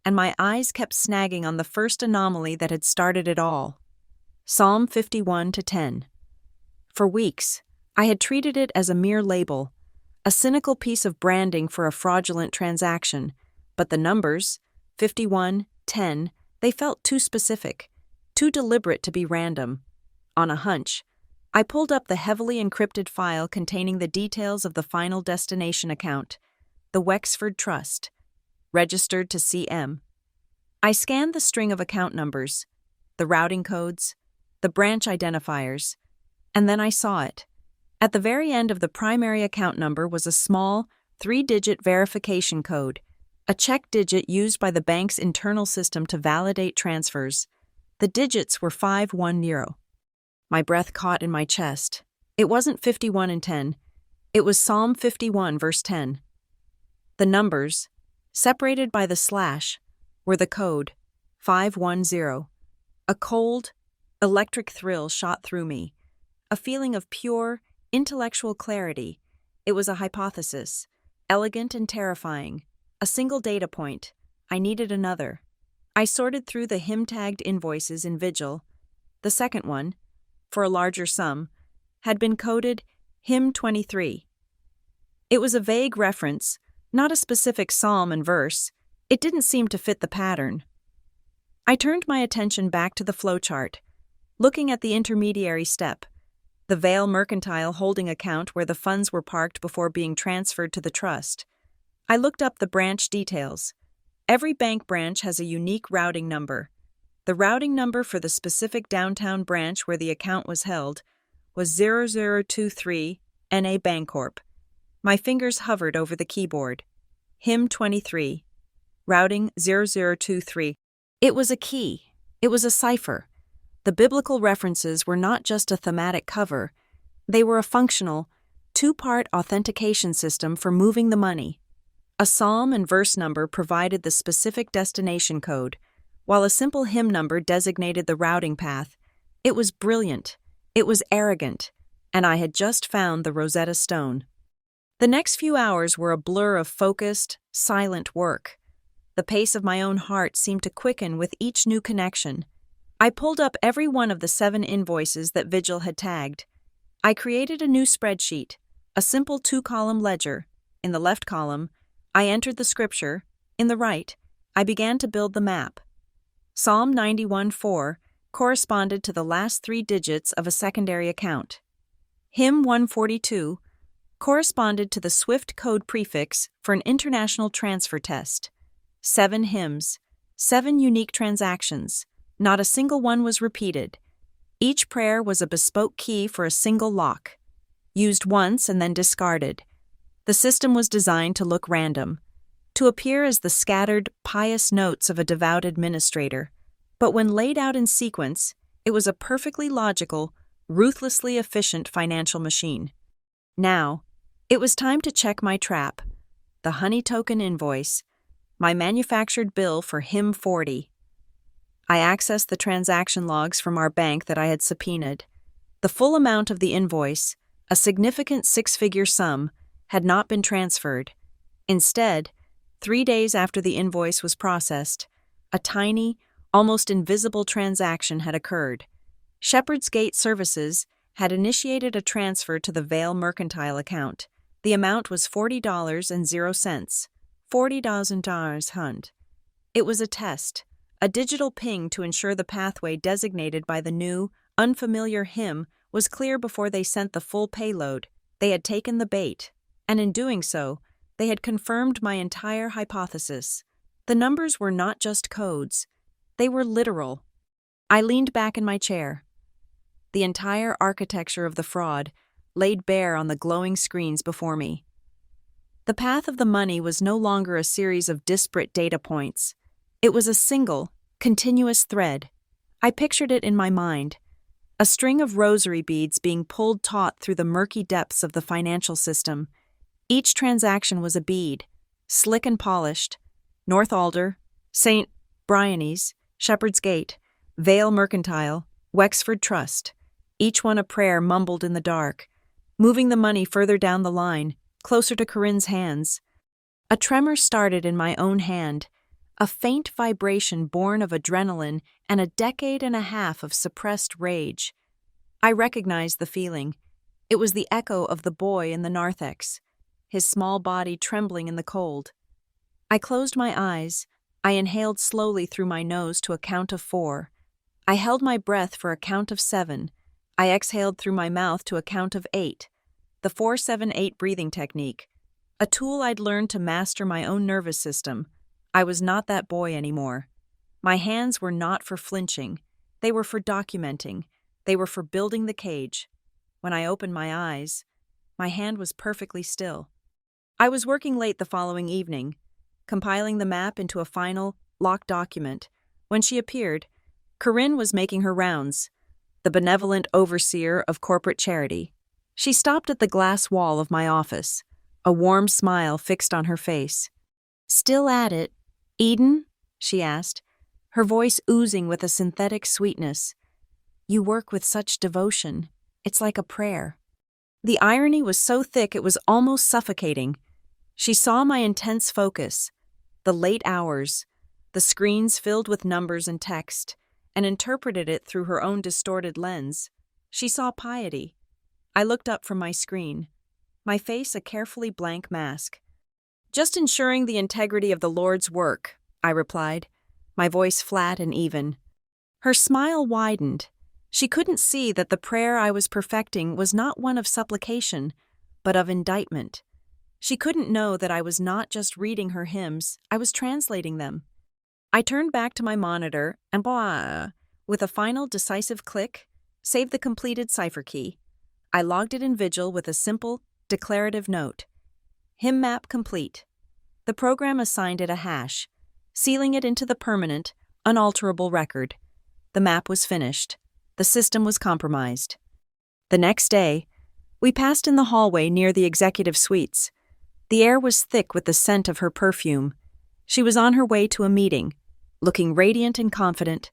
and my eyes kept snagging on the first anomaly that had started it all. Psalm 51-10. For weeks, I had treated it as a mere label, a cynical piece of branding for a fraudulent transaction, but the numbers, 51, 10, they felt too specific, too deliberate to be random. On a hunch, I pulled up the heavily encrypted file containing the details of the final destination account, the Wexford Trust, registered to CM. I scanned the string of account numbers, the routing codes, the branch identifiers, and then I saw it. At the very end of the primary account number was a small, 3-digit verification code, a check digit used by the bank's internal system to validate transfers. The digits were 510. My breath caught in my chest. It wasn't 51 and 10. It was Psalm 51, verse 10. The numbers, separated by the slash, were the code, 510. A cold, electric thrill shot through me, a feeling of pure, intellectual clarity. It was a hypothesis, elegant and terrifying. A single data point. I needed another. I sorted through the HIM-tagged invoices in Vigil. The second one, for a larger sum, had been coded HIM 23. It was a vague reference, not a specific psalm and verse. It didn't seem to fit the pattern. I turned my attention back to the flowchart, looking at the intermediary step, the Vale Mercantile holding account where the funds were parked before being transferred to the trust. I looked up the branch details. Every bank branch has a unique routing number. The routing number for the specific downtown branch where the account was held was 0023 NA Bancorp. My fingers hovered over the keyboard. HIM 23. Routing 0023. It was a key. It was a cipher. The biblical references were not just a thematic cover. They were a functional, two-part authentication system for moving the money. A psalm and verse number provided the specific destination code, while a simple hymn number designated the routing path. It was brilliant, it was arrogant, and I had just found the Rosetta Stone. The next few hours were a blur of focused, silent work. The pace of my own heart seemed to quicken with each new connection. I pulled up every one of the 7 invoices that Vigil had tagged. I created a new spreadsheet, a simple 2-column ledger. In the left column, I entered the scripture. In the right, I began to build the map. Psalm 91:4 corresponded to the last 3 digits of a secondary account. Hymn 142 corresponded to the SWIFT code prefix for an international transfer test. 7 hymns, 7 unique transactions. Not a single one was repeated. Each prayer was a bespoke key for a single lock, used once and then discarded. The system was designed to look random, to appear as the scattered, pious notes of a devout administrator. But when laid out in sequence, it was a perfectly logical, ruthlessly efficient financial machine. Now, it was time to check my trap, the honey token invoice, my manufactured bill for hymn 40. I accessed the transaction logs from our bank that I had subpoenaed. The full amount of the invoice, a significant 6-figure sum, had not been transferred. Instead, 3 days after the invoice was processed, a tiny, almost invisible transaction had occurred. Shepherd's Gate Services had initiated a transfer to the Vale Mercantile account. The amount was $40.00. $40,000 hunt. It was a test, a digital ping to ensure the pathway designated by the new, unfamiliar hymn was clear before they sent the full payload. They had taken the bait, and in doing so, they had confirmed my entire hypothesis. The numbers were not just codes, they were literal. I leaned back in my chair. The entire architecture of the fraud laid bare on the glowing screens before me. The path of the money was no longer a series of disparate data points. It was a single, continuous thread. I pictured it in my mind, a string of rosary beads being pulled taut through the murky depths of the financial system. Each transaction was a bead, slick and polished. North Alder, St. Bryony's, Shepherd's Gate, Vale Mercantile, Wexford Trust, each one a prayer mumbled in the dark, moving the money further down the line, closer to Corinne's hands. A tremor started in my own hand, a faint vibration born of adrenaline and a decade and a half of suppressed rage. I recognized the feeling. It was the echo of the boy in the narthex, his small body trembling in the cold. I closed my eyes. I inhaled slowly through my nose to a count of 4. I held my breath for a count of 7. I exhaled through my mouth to a count of 8. The 4-7-8 breathing technique, a tool I'd learned to master my own nervous system. I was not that boy anymore. My hands were not for flinching. They were for documenting. They were for building the cage. When I opened my eyes, my hand was perfectly still. I was working late the following evening, compiling the map into a final, locked document. When she appeared, Corinne was making her rounds, the benevolent overseer of corporate charity. She stopped at the glass wall of my office, a warm smile fixed on her face. "Still at it, Eden?" she asked, her voice oozing with a synthetic sweetness. "You work with such devotion. It's like a prayer." The irony was so thick it was almost suffocating. She saw my intense focus, the late hours, the screens filled with numbers and text, and interpreted it through her own distorted lens. She saw piety. I looked up from my screen, my face a carefully blank mask. "Just ensuring the integrity of the Lord's work," I replied, my voice flat and even. Her smile widened. She couldn't see that the prayer I was perfecting was not one of supplication, but of indictment. She couldn't know that I was not just reading her hymns, I was translating them. I turned back to my monitor and, with a final decisive click, saved the completed cipher key. I logged it in Vigil with a simple, declarative note. Hymn map complete. The program assigned it a hash, sealing it into the permanent, unalterable record. The map was finished. The system was compromised. The next day, We passed in the hallway near the executive suites. The air was thick with the scent of her perfume. She was on her way to a meeting, looking radiant and confident.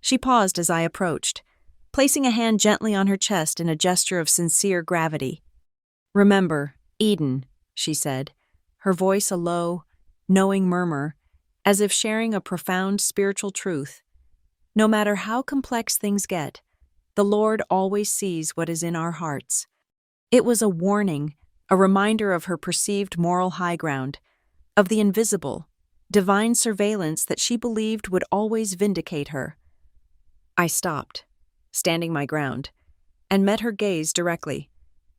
She paused as I approached, placing a hand gently on her chest in a gesture of sincere gravity. "Remember, Eden," she said, her voice a low, knowing murmur, as if sharing a profound spiritual truth. "No matter how complex things get, the Lord always sees what is in our hearts." It was a warning, a reminder of her perceived moral high ground, of the invisible, divine surveillance that she believed would always vindicate her. I stopped, standing my ground, and met her gaze directly.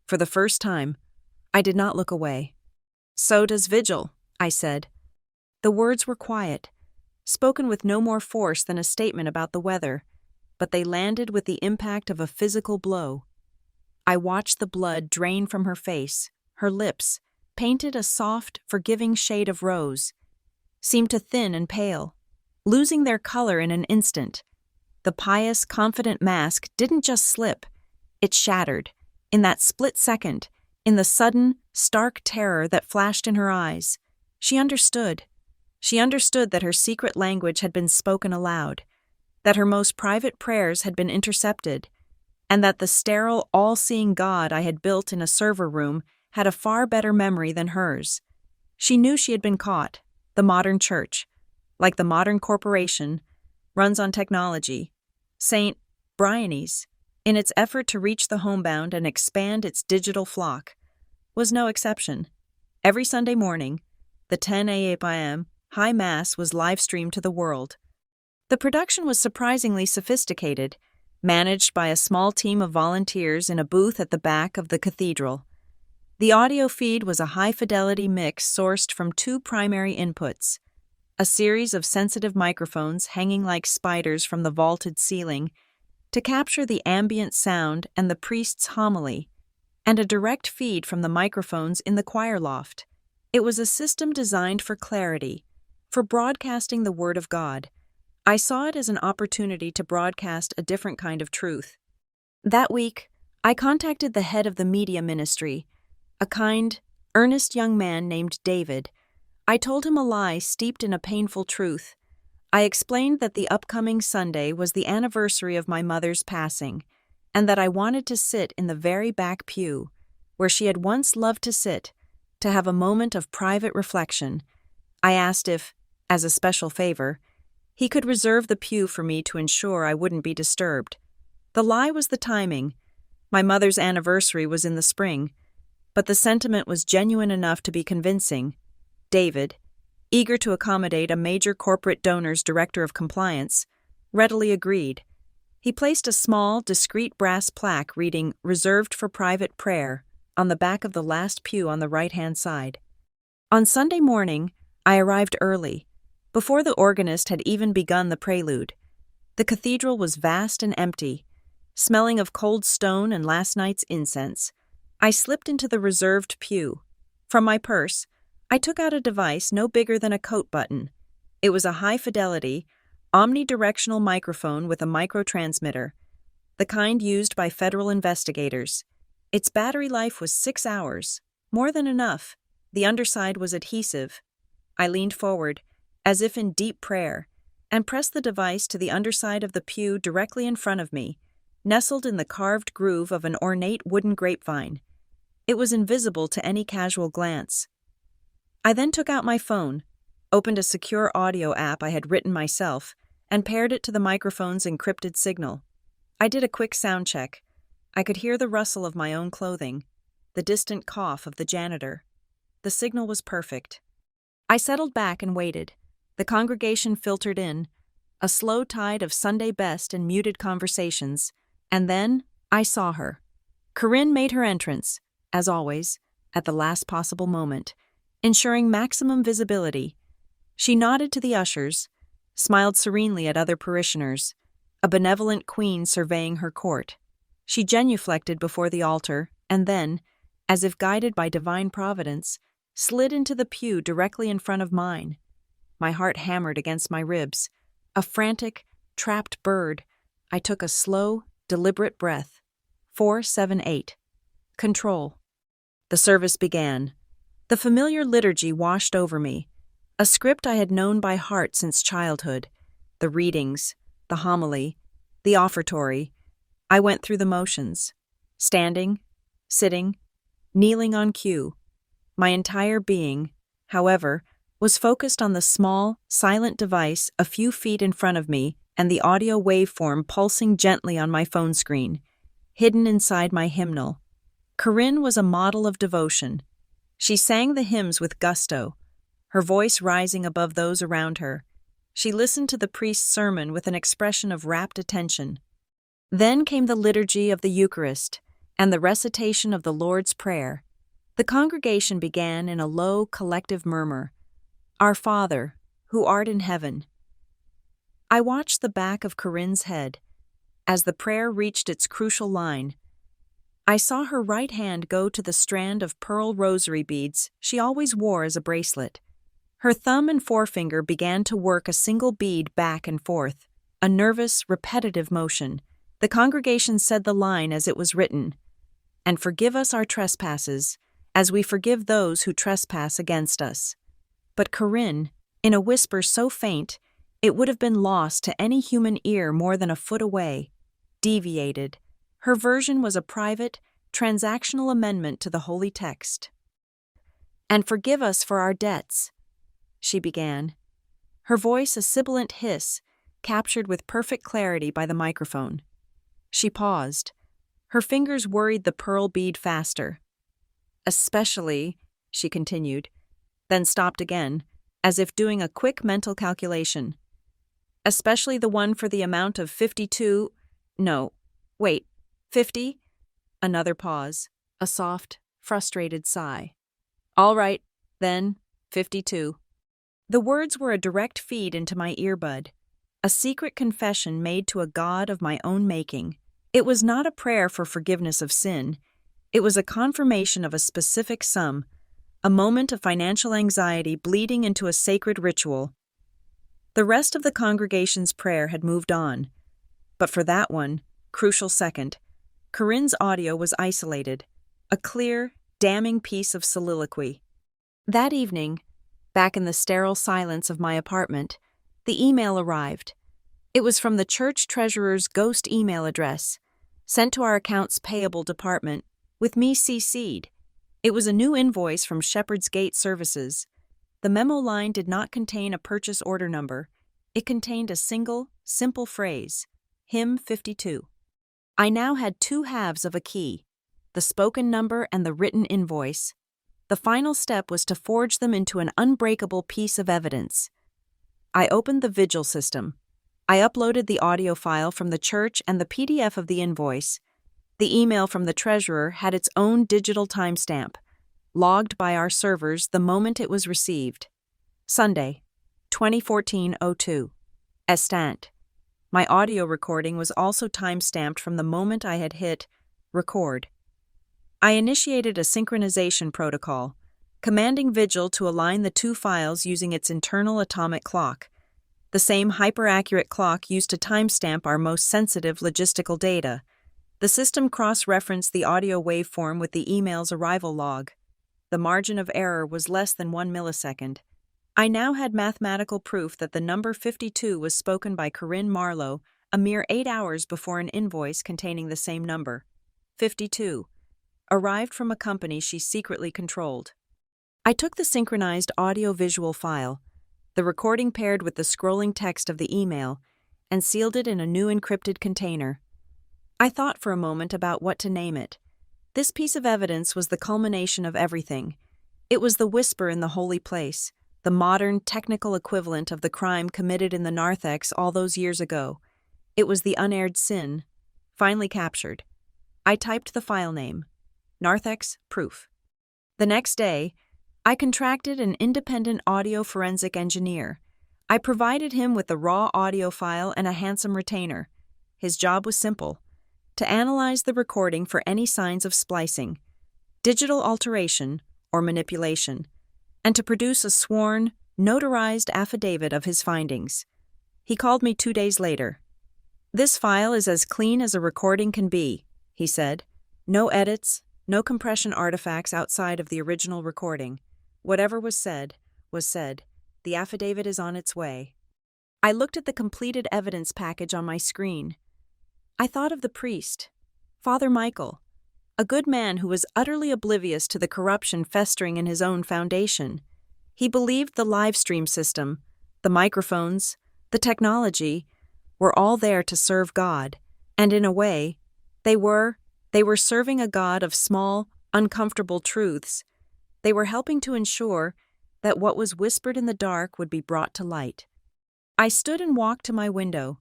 For the first time, I did not look away. "So does Vigil," I said. The words were quiet, spoken with no more force than a statement about the weather, but they landed with the impact of a physical blow. I watched the blood drain from her face. Her lips, painted a soft, forgiving shade of rose, seemed to thin and pale, losing their color in an instant. The pious, confident mask didn't just slip, it shattered, in that split second, in the sudden, stark terror that flashed in her eyes. She understood. She understood that her secret language had been spoken aloud, that her most private prayers had been intercepted, and that the sterile, all-seeing God I had built in a server room had a far better memory than hers. She knew she had been caught. The modern church, like the modern corporation, runs on technology. St. Bryony's, in its effort to reach the homebound and expand its digital flock, was no exception. Every Sunday morning, the 10 a.m. High Mass was live-streamed to the world. The production was surprisingly sophisticated, managed by a small team of volunteers in a booth at the back of the cathedral. The audio feed was a high-fidelity mix sourced from two primary inputs: a series of sensitive microphones hanging like spiders from the vaulted ceiling to capture the ambient sound and the priest's homily, and a direct feed from the microphones in the choir loft. It was a system designed for clarity, for broadcasting the Word of God. I saw it as an opportunity to broadcast a different kind of truth. That week, I contacted the head of the media ministry, a kind, earnest young man named David. I told him a lie steeped in a painful truth. I explained that the upcoming Sunday was the anniversary of my mother's passing, and that I wanted to sit in the very back pew, where she had once loved to sit, to have a moment of private reflection. I asked if, as a special favor, he could reserve the pew for me to ensure I wouldn't be disturbed. The lie was the timing. My mother's anniversary was in the spring, but the sentiment was genuine enough to be convincing. David, eager to accommodate a major corporate donor's director of compliance, readily agreed. He placed a small, discreet brass plaque reading "Reserved for Private Prayer" on the back of the last pew on the right-hand side. On Sunday morning, I arrived early, before the organist had even begun the prelude. The cathedral was vast and empty, smelling of cold stone and last night's incense. I slipped into the reserved pew. From my purse, I took out a device no bigger than a coat button. It was a high-fidelity, omnidirectional microphone with a microtransmitter, the kind used by federal investigators. Its battery life was 6 hours, more than enough. The underside was adhesive. I leaned forward, as if in deep prayer, and pressed the device to the underside of the pew directly in front of me, nestled in the carved groove of an ornate wooden grapevine. It was invisible to any casual glance. I then took out my phone, opened a secure audio app I had written myself, and paired it to the microphone's encrypted signal. I did a quick sound check. I could hear the rustle of my own clothing, the distant cough of the janitor. The signal was perfect. I settled back and waited. The congregation filtered in, a slow tide of Sunday best and muted conversations, and then I saw her. Corinne made her entrance, as always, at the last possible moment, ensuring maximum visibility. She nodded to the ushers, smiled serenely at other parishioners, a benevolent queen surveying her court. She genuflected before the altar, and then, as if guided by divine providence, slid into the pew directly in front of mine. My heart hammered against my ribs. A frantic, trapped bird. I took a slow, deliberate breath. 4, 7, 8. Control. The service began. The familiar liturgy washed over me, a script I had known by heart since childhood. The readings, the homily, the offertory. I went through the motions. Standing, sitting, kneeling on cue. My entire being, however, was focused on the small, silent device a few feet in front of me and the audio waveform pulsing gently on my phone screen, hidden inside my hymnal. Corinne was a model of devotion. She sang the hymns with gusto, her voice rising above those around her. She listened to the priest's sermon with an expression of rapt attention. Then came the liturgy of the Eucharist and the recitation of the Lord's Prayer. The congregation began in a low, collective murmur. Our Father, who art in heaven. I watched the back of Corinne's head. As the prayer reached its crucial line, I saw her right hand go to the strand of pearl rosary beads she always wore as a bracelet. Her thumb and forefinger began to work a single bead back and forth, a nervous, repetitive motion. The congregation said the line as it was written, "And forgive us our trespasses, as we forgive those who trespass against us." But Corinne, in a whisper so faint, it would have been lost to any human ear more than a foot away, deviated. Her version was a private, transactional amendment to the holy text. "And forgive us for our debts," she began, her voice a sibilant hiss, captured with perfect clarity by the microphone. She paused. Her fingers worried the pearl bead faster. "Especially," she continued, then stopped again, as if doing a quick mental calculation. "Especially the one for the amount of 52... No, wait, 50? Another pause, a soft, frustrated sigh. "All right, then, 52. The words were a direct feed into my earbud, a secret confession made to a God of my own making. It was not a prayer for forgiveness of sin. It was a confirmation of a specific sum, a moment of financial anxiety bleeding into a sacred ritual. The rest of the congregation's prayer had moved on, but for that one, crucial second, Corinne's audio was isolated, a clear, damning piece of soliloquy. That evening, back in the sterile silence of my apartment, the email arrived. It was from the church treasurer's ghost email address, sent to our accounts payable department, with me CC'd. It was a new invoice from Shepherd's Gate Services. The memo line did not contain a purchase order number. It contained a single, simple phrase, Hymn 52. I now had two halves of a key, the spoken number and the written invoice. The final step was to forge them into an unbreakable piece of evidence. I opened the Vigil system. I uploaded the audio file from the church and the PDF of the invoice. The email from the treasurer had its own digital timestamp, logged by our servers the moment it was received. Sunday, 2014-02. Estant. My audio recording was also timestamped from the moment I had hit record. I initiated a synchronization protocol, commanding Vigil to align the two files using its internal atomic clock, the same hyper-accurate clock used to timestamp our most sensitive logistical data. The system cross-referenced the audio waveform with the email's arrival log. The margin of error was less than 1 millisecond. I now had mathematical proof that the number 52 was spoken by Corinne Marlowe a mere 8 hours before an invoice containing the same number, 52, arrived from a company she secretly controlled. I took the synchronized audio-visual file, the recording paired with the scrolling text of the email, and sealed it in a new encrypted container. I thought for a moment about what to name it. This piece of evidence was the culmination of everything. It was the whisper in the holy place, the modern, technical equivalent of the crime committed in the narthex all those years ago. It was the unaired sin, finally captured. I typed the file name, Narthex Proof. The next day, I contracted an independent audio forensic engineer. I provided him with the raw audio file and a handsome retainer. His job was simple: to analyze the recording for any signs of splicing, digital alteration, or manipulation, and to produce a sworn, notarized affidavit of his findings. He called me 2 days later. "This file is as clean as a recording can be," he said. "No edits, No compression artifacts outside of the original recording. Whatever was said, was said. The affidavit is on its way. I looked at the completed evidence package on my screen. I thought of the priest, Father Michael, a good man who was utterly oblivious to the corruption festering in his own foundation. He believed the live stream system, the microphones, the technology, were all there to serve God, and in a way, they were serving a God of small, uncomfortable truths. They were helping to ensure that what was whispered in the dark would be brought to light. I stood and walked to my window,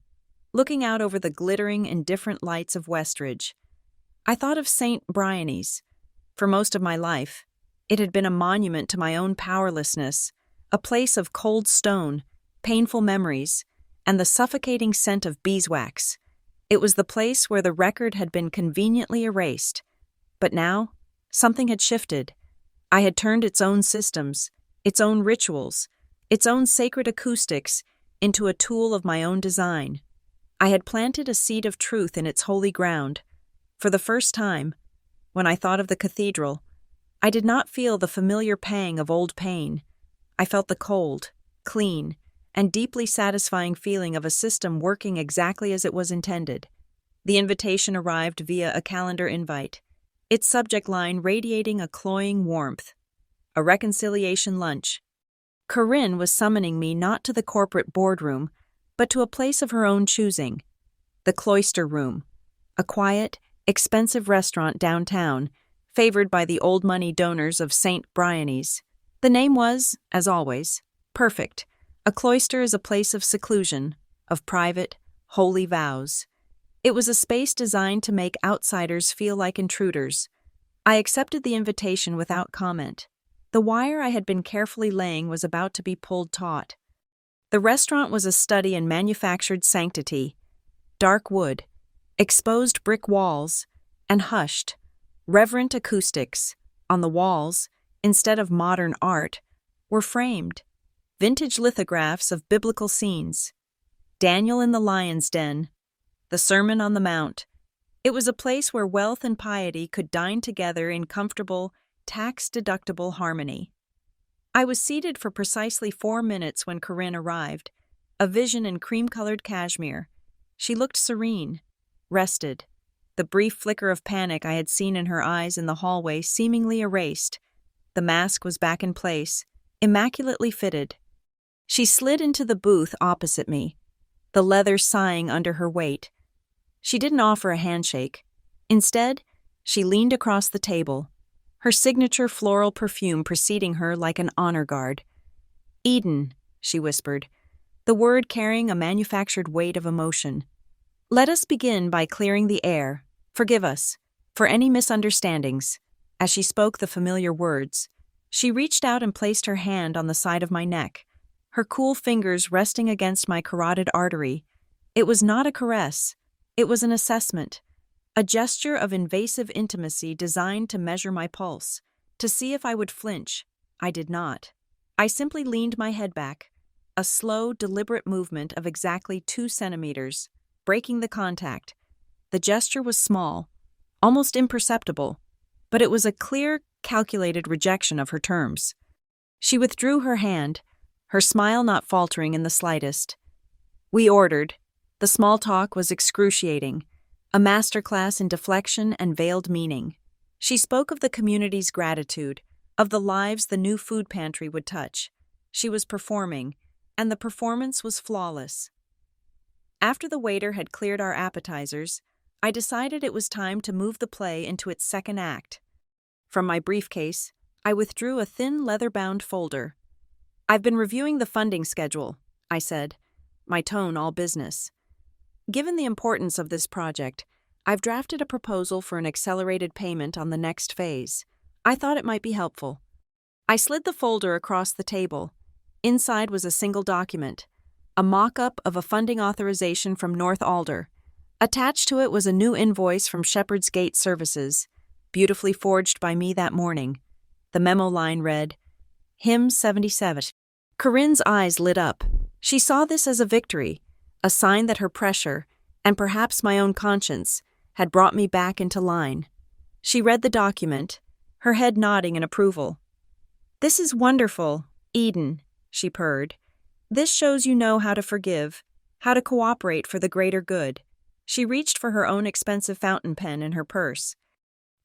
looking out over the glittering, indifferent lights of Westridge. I thought of St. Bryony's. For most of my life, it had been a monument to my own powerlessness, a place of cold stone, painful memories, and the suffocating scent of beeswax. It was the place where the record had been conveniently erased. But now, something had shifted. I had turned its own systems, its own rituals, its own sacred acoustics into a tool of my own design. I had planted a seed of truth in its holy ground. For the first time, when I thought of the cathedral, I did not feel the familiar pang of old pain. I felt the cold, clean, and deeply satisfying feeling of a system working exactly as it was intended. The invitation arrived via a calendar invite, its subject line radiating a cloying warmth. A reconciliation lunch. Corinne was summoning me not to the corporate boardroom, but to a place of her own choosing, the Cloister Room, a quiet, expensive restaurant downtown, favored by the old money donors of St. Bryony's. The name was, as always, perfect. A cloister is a place of seclusion, of private, holy vows. It was a space designed to make outsiders feel like intruders. I accepted the invitation without comment. The wire I had been carefully laying was about to be pulled taut. The restaurant was a study in manufactured sanctity. Dark wood, exposed brick walls, and hushed, reverent acoustics. On the walls, instead of modern art, were framed vintage lithographs of biblical scenes. Daniel in the lion's den, the Sermon on the Mount. It was a place where wealth and piety could dine together in comfortable, tax-deductible harmony. I was seated for precisely 4 minutes when Corinne arrived, a vision in cream-colored cashmere. She looked serene, rested, the brief flicker of panic I had seen in her eyes in the hallway seemingly erased. The mask was back in place, immaculately fitted. She slid into the booth opposite me, the leather sighing under her weight. She didn't offer a handshake. Instead, she leaned across the table, her signature floral perfume preceding her like an honor guard. "Eden," she whispered, the word carrying a manufactured weight of emotion. "Let us begin by clearing the air. Forgive us for any misunderstandings." As she spoke the familiar words, she reached out and placed her hand on the side of my neck, her cool fingers resting against my carotid artery. It was not a caress. It was an assessment, a gesture of invasive intimacy designed to measure my pulse, to see if I would flinch. I did not. I simply leaned my head back, a slow, deliberate movement of exactly 2 centimeters, breaking the contact. The gesture was small, almost imperceptible, but it was a clear, calculated rejection of her terms. She withdrew her hand, her smile not faltering in the slightest. We ordered. The small talk was excruciating, a masterclass in deflection and veiled meaning. She spoke of the community's gratitude, of the lives the new food pantry would touch. She was performing, and the performance was flawless. After the waiter had cleared our appetizers, I decided it was time to move the play into its second act. From my briefcase, I withdrew a thin leather-bound folder. "I've been reviewing the funding schedule," I said, my tone all business. "Given the importance of this project, I've drafted a proposal for an accelerated payment on the next phase. I thought it might be helpful." I slid the folder across the table. Inside was a single document, a mock-up of a funding authorization from North Alder. Attached to it was a new invoice from Shepherd's Gate Services, beautifully forged by me that morning. The memo line read, "Hymn 77. Corinne's eyes lit up. She saw this as a victory, a sign that her pressure, and perhaps my own conscience, had brought me back into line. She read the document, her head nodding in approval. "This is wonderful, Eden," she purred. "This shows you know how to forgive, how to cooperate for the greater good." She reached for her own expensive fountain pen in her purse.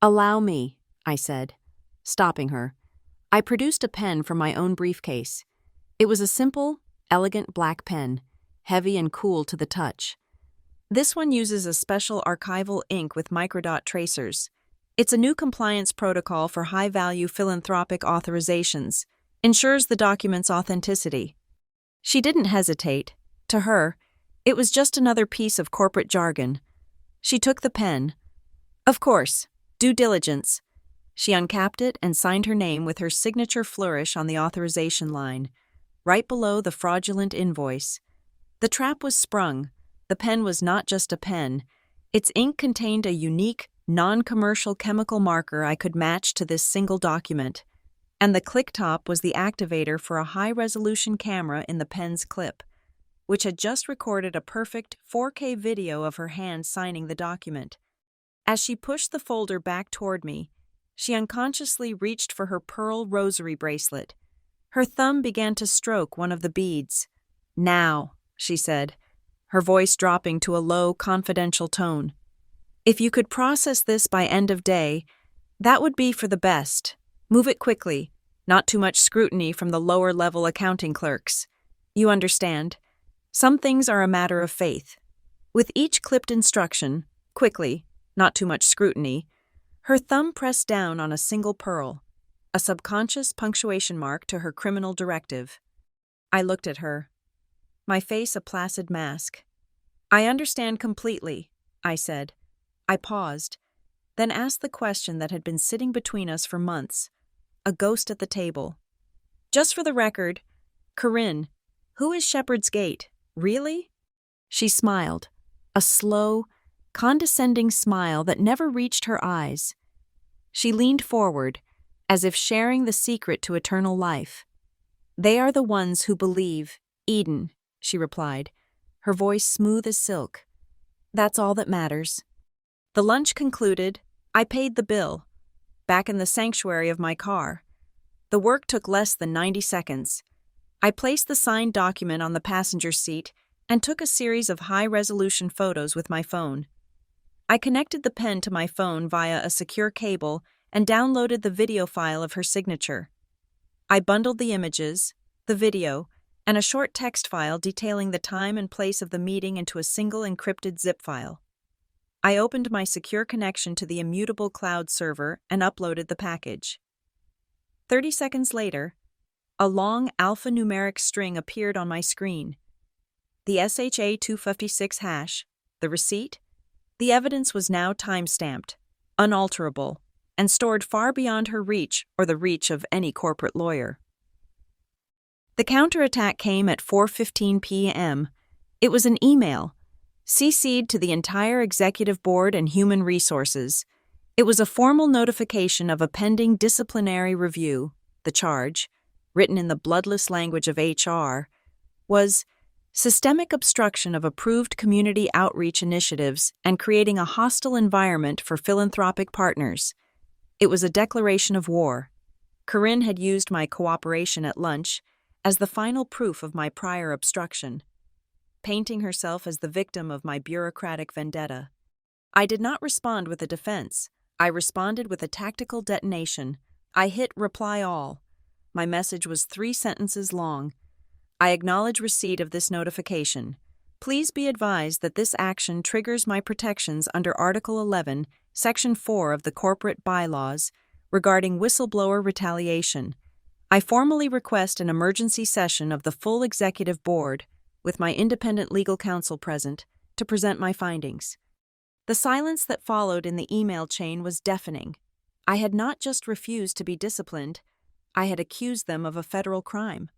"Allow me," I said, stopping her. I produced a pen from my own briefcase. It was a simple, elegant black pen, heavy and cool to the touch. This one uses a special archival ink with microdot tracers. It's a new compliance protocol for high-value philanthropic authorizations, ensures the document's authenticity. She didn't hesitate. To her, it was just another piece of corporate jargon. She took the pen. Of course, due diligence. She uncapped it and signed her name with her signature flourish on the authorization line, right below the fraudulent invoice. The trap was sprung. The pen was not just a pen. Its ink contained a unique, non-commercial chemical marker I could match to this single document. And the click top was the activator for a high-resolution camera in the pen's clip, which had just recorded a perfect 4K video of her hand signing the document. As she pushed the folder back toward me, she unconsciously reached for her pearl rosary bracelet. Her thumb began to stroke one of the beads. "Now," she said, her voice dropping to a low, confidential tone. "If you could process this by end of day, that would be for the best. Move it quickly, not too much scrutiny from the lower-level accounting clerks. You understand? Some things are a matter of faith." With each clipped instruction, quickly, not too much scrutiny, her thumb pressed down on a single pearl, a subconscious punctuation mark to her criminal directive. I looked at her, my face a placid mask. "I understand completely," I said. I paused, then asked the question that had been sitting between us for months, a ghost at the table. "Just for the record, Corinne, who is Shepherd's Gate? Really?" She smiled, a slow, condescending smile that never reached her eyes. She leaned forward, as if sharing the secret to eternal life. "They are the ones who believe, Eden," she replied, her voice smooth as silk. "That's all that matters." The lunch concluded, I paid the bill, back in the sanctuary of my car. The work took less than 90 seconds. I placed the signed document on the passenger seat and took a series of high-resolution photos with my phone. I connected the pen to my phone via a secure cable and downloaded the video file of her signature. I bundled the images, the video, and a short text file detailing the time and place of the meeting into a single encrypted zip file. I opened my secure connection to the immutable cloud server and uploaded the package. 30 seconds later, a long alphanumeric string appeared on my screen. The SHA-256 hash, the receipt, the evidence was now time-stamped, unalterable, and stored far beyond her reach or the reach of any corporate lawyer. The counterattack came at 4:15 p.m. It was an email, CC'd to the entire executive board and human resources. It was a formal notification of a pending disciplinary review. The charge, written in the bloodless language of HR, was systemic obstruction of approved community outreach initiatives and creating a hostile environment for philanthropic partners. It was a declaration of war. Corinne had used my cooperation at lunch as the final proof of my prior obstruction, painting herself as the victim of my bureaucratic vendetta. I did not respond with a defense. I responded with a tactical detonation. I hit reply all. My message was 3 sentences long. I acknowledge receipt of this notification. Please be advised that this action triggers my protections under Article 11, Section 4 of the Corporate Bylaws regarding whistleblower retaliation. I formally request an emergency session of the full executive board, with my independent legal counsel present, to present my findings. The silence that followed in the email chain was deafening. I had not just refused to be disciplined, I had accused them of a federal crime.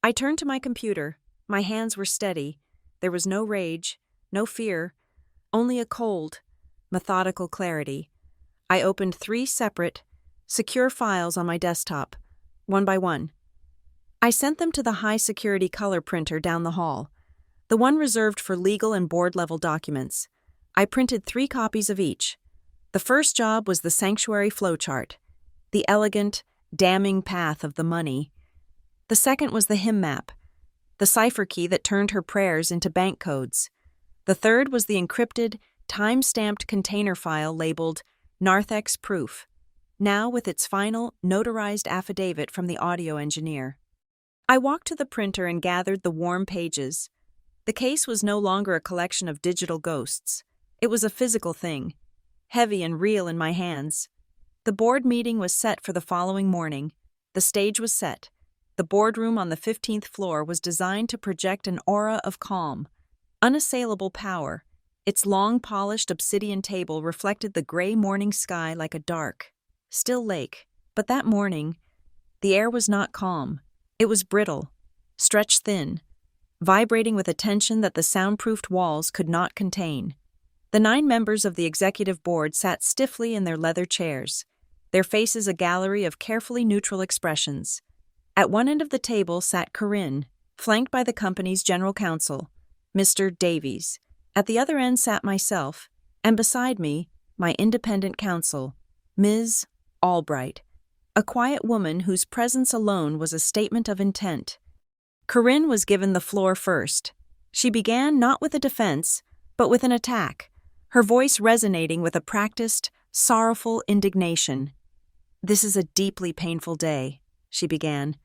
I turned to my computer. My hands were steady. There was no rage, no fear, only a cold, methodical clarity. I opened 3 separate, secure files on my desktop, one by one. I sent them to the high-security color printer down the hall, the one reserved for legal and board-level documents. I printed 3 copies of each. The first job was the sanctuary flowchart, the elegant, damning path of the money. The second was the hymn map, the cipher key that turned her prayers into bank codes. The third was the encrypted, time-stamped container file labeled Narthex Proof, now with its final, notarized affidavit from the audio engineer. I walked to the printer and gathered the warm pages. The case was no longer a collection of digital ghosts. It was a physical thing, heavy and real in my hands. The board meeting was set for the following morning. The stage was set. The boardroom on the 15th floor was designed to project an aura of calm, unassailable power. Its long, polished obsidian table reflected the gray morning sky like a dark, still lake. But that morning, the air was not calm. It was brittle, stretched thin, vibrating with a tension that the soundproofed walls could not contain. The 9 members of the executive board sat stiffly in their leather chairs, their faces a gallery of carefully neutral expressions. At one end of the table sat Corinne, flanked by the company's general counsel, Mr. Davies. At the other end sat myself, and beside me, my independent counsel, Ms. Albright, a quiet woman whose presence alone was a statement of intent. Corinne was given the floor first. She began not with a defense, but with an attack, her voice resonating with a practiced, sorrowful indignation. "This is a deeply painful day," she began,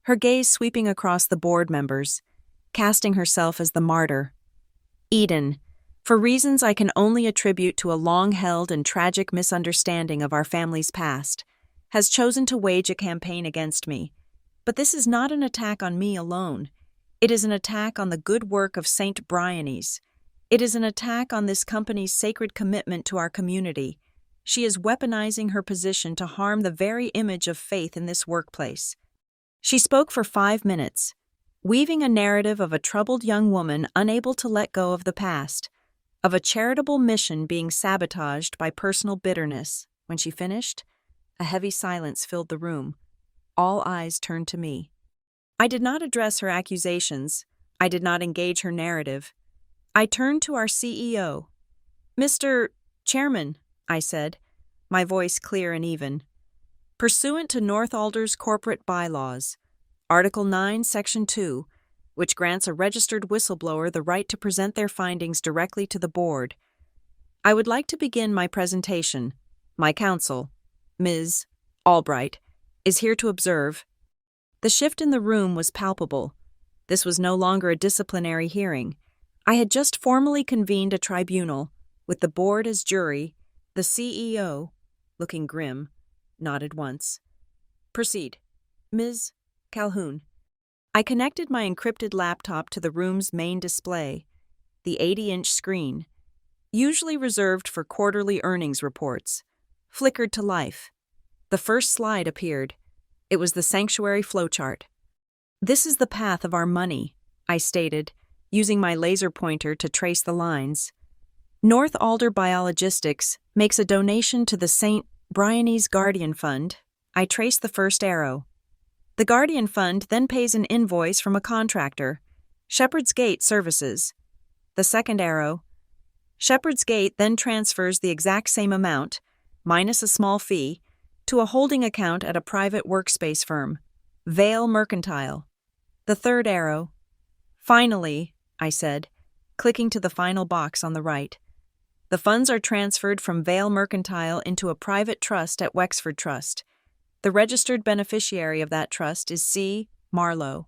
her gaze sweeping across the board members, casting herself as the martyr. "Eden, for reasons I can only attribute to a long-held and tragic misunderstanding of our family's past, has chosen to wage a campaign against me. But this is not an attack on me alone. It is an attack on the good work of St. Bryony's. It is an attack on this company's sacred commitment to our community. She is weaponizing her position to harm the very image of faith in this workplace." She spoke for 5 minutes, weaving a narrative of a troubled young woman unable to let go of the past, of a charitable mission being sabotaged by personal bitterness. When she finished, a heavy silence filled the room. All eyes turned to me. I did not address her accusations. I did not engage her narrative. I turned to our CEO. "Mr. Chairman," I said, my voice clear and even. "Pursuant to North Alder's corporate bylaws, Article 9, Section 2, which grants a registered whistleblower the right to present their findings directly to the board, I would like to begin my presentation. My counsel, Ms. Albright, is here to observe." The shift in the room was palpable. This was no longer a disciplinary hearing. I had just formally convened a tribunal, with the board as jury. The CEO, looking grim, nodded once. "Proceed, Ms. Calhoun." I connected my encrypted laptop to the room's main display, the 80-inch screen, usually reserved for quarterly earnings reports, flickered to life. The first slide appeared. It was the sanctuary flowchart. "This is the path of our money," I stated, using my laser pointer to trace the lines. "North Alder Biologistics makes a donation to the St. Bryony's Guardian Fund." I traced the first arrow. "The Guardian Fund then pays an invoice from a contractor, Shepherd's Gate Services." The second arrow. "Shepherd's Gate then transfers the exact same amount, minus a small fee, to a holding account at a private workspace firm, Vale Mercantile." The third arrow. "Finally," I said, clicking to the final box on the right, "the funds are transferred from Vale Mercantile into a private trust at Wexford Trust. The registered beneficiary of that trust is C. Marlowe."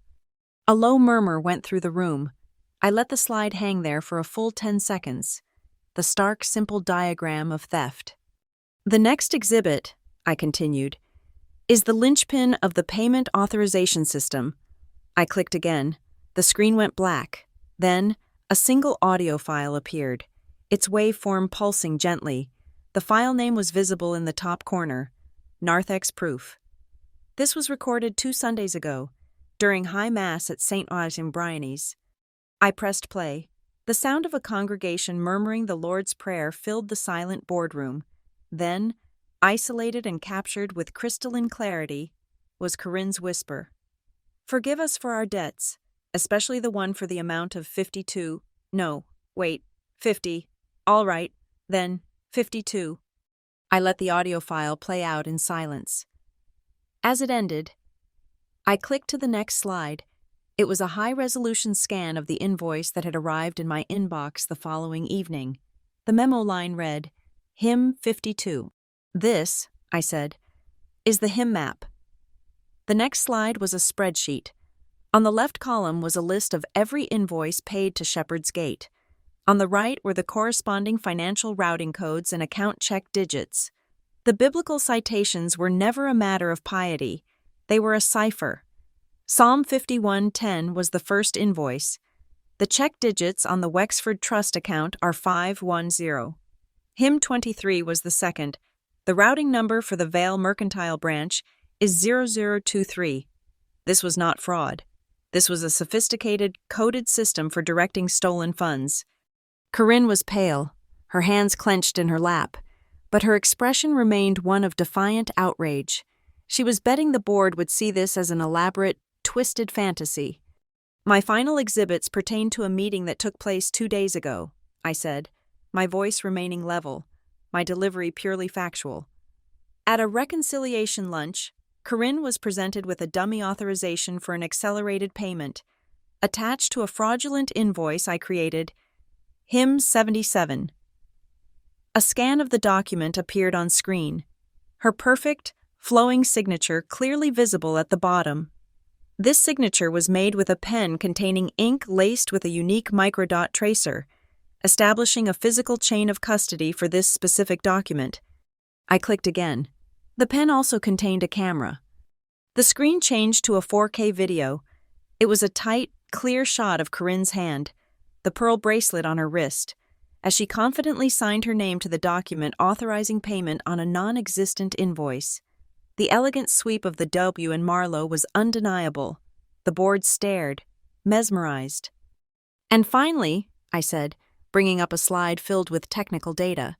A low murmur went through the room. I let the slide hang there for a full 10 seconds. The stark, simple diagram of theft. "The next exhibit," I continued, "is the linchpin of the payment authorization system." I clicked again. The screen went black. Then, a single audio file appeared, its waveform pulsing gently. The file name was visible in the top corner, Narthex Proof. This was recorded 2 Sundays ago, during High Mass at St. Bryony's. I pressed play. The sound of a congregation murmuring the Lord's Prayer filled the silent boardroom. Then, isolated and captured with crystalline clarity, was Corinne's whisper. "Forgive us for our debts, especially the one for the amount of 52, no, wait, 50, all right, then, 52. I let the audio file play out in silence. As it ended, I clicked to the next slide. It was a high-resolution scan of the invoice that had arrived in my inbox the following evening. The memo line read, HIM 52. This, I said, is the HIM map. The next slide was a spreadsheet. On the left column was a list of every invoice paid to Shepherd's Gate. On the right were the corresponding financial routing codes and account check digits. The biblical citations were never a matter of piety. They were a cipher. Psalm 51:10 was the first invoice. The check digits on the Wexford Trust account are 510. HIM 23 was the second. The routing number for the Vale Mercantile branch is 0023. This was not fraud. This was a sophisticated, coded system for directing stolen funds. Corinne was pale, her hands clenched in her lap, but her expression remained one of defiant outrage. She was betting the board would see this as an elaborate, twisted fantasy. My final exhibits pertain to a meeting that took place 2 days ago, I said, my voice remaining level, my delivery purely factual. At a reconciliation lunch, Corinne was presented with a dummy authorization for an accelerated payment. Attached to a fraudulent invoice I created, HIM 77. A scan of the document appeared on screen, her perfect, flowing signature clearly visible at the bottom. This signature was made with a pen containing ink laced with a unique microdot tracer, establishing a physical chain of custody for this specific document. I clicked again. The pen also contained a camera. The screen changed to a 4K video. It was a tight, clear shot of Corinne's hand, the pearl bracelet on her wrist, as she confidently signed her name to the document authorizing payment on a non-existent invoice. The elegant sweep of the W in Marlowe was undeniable. The board stared, mesmerized. And finally, I said, bringing up a slide filled with technical data,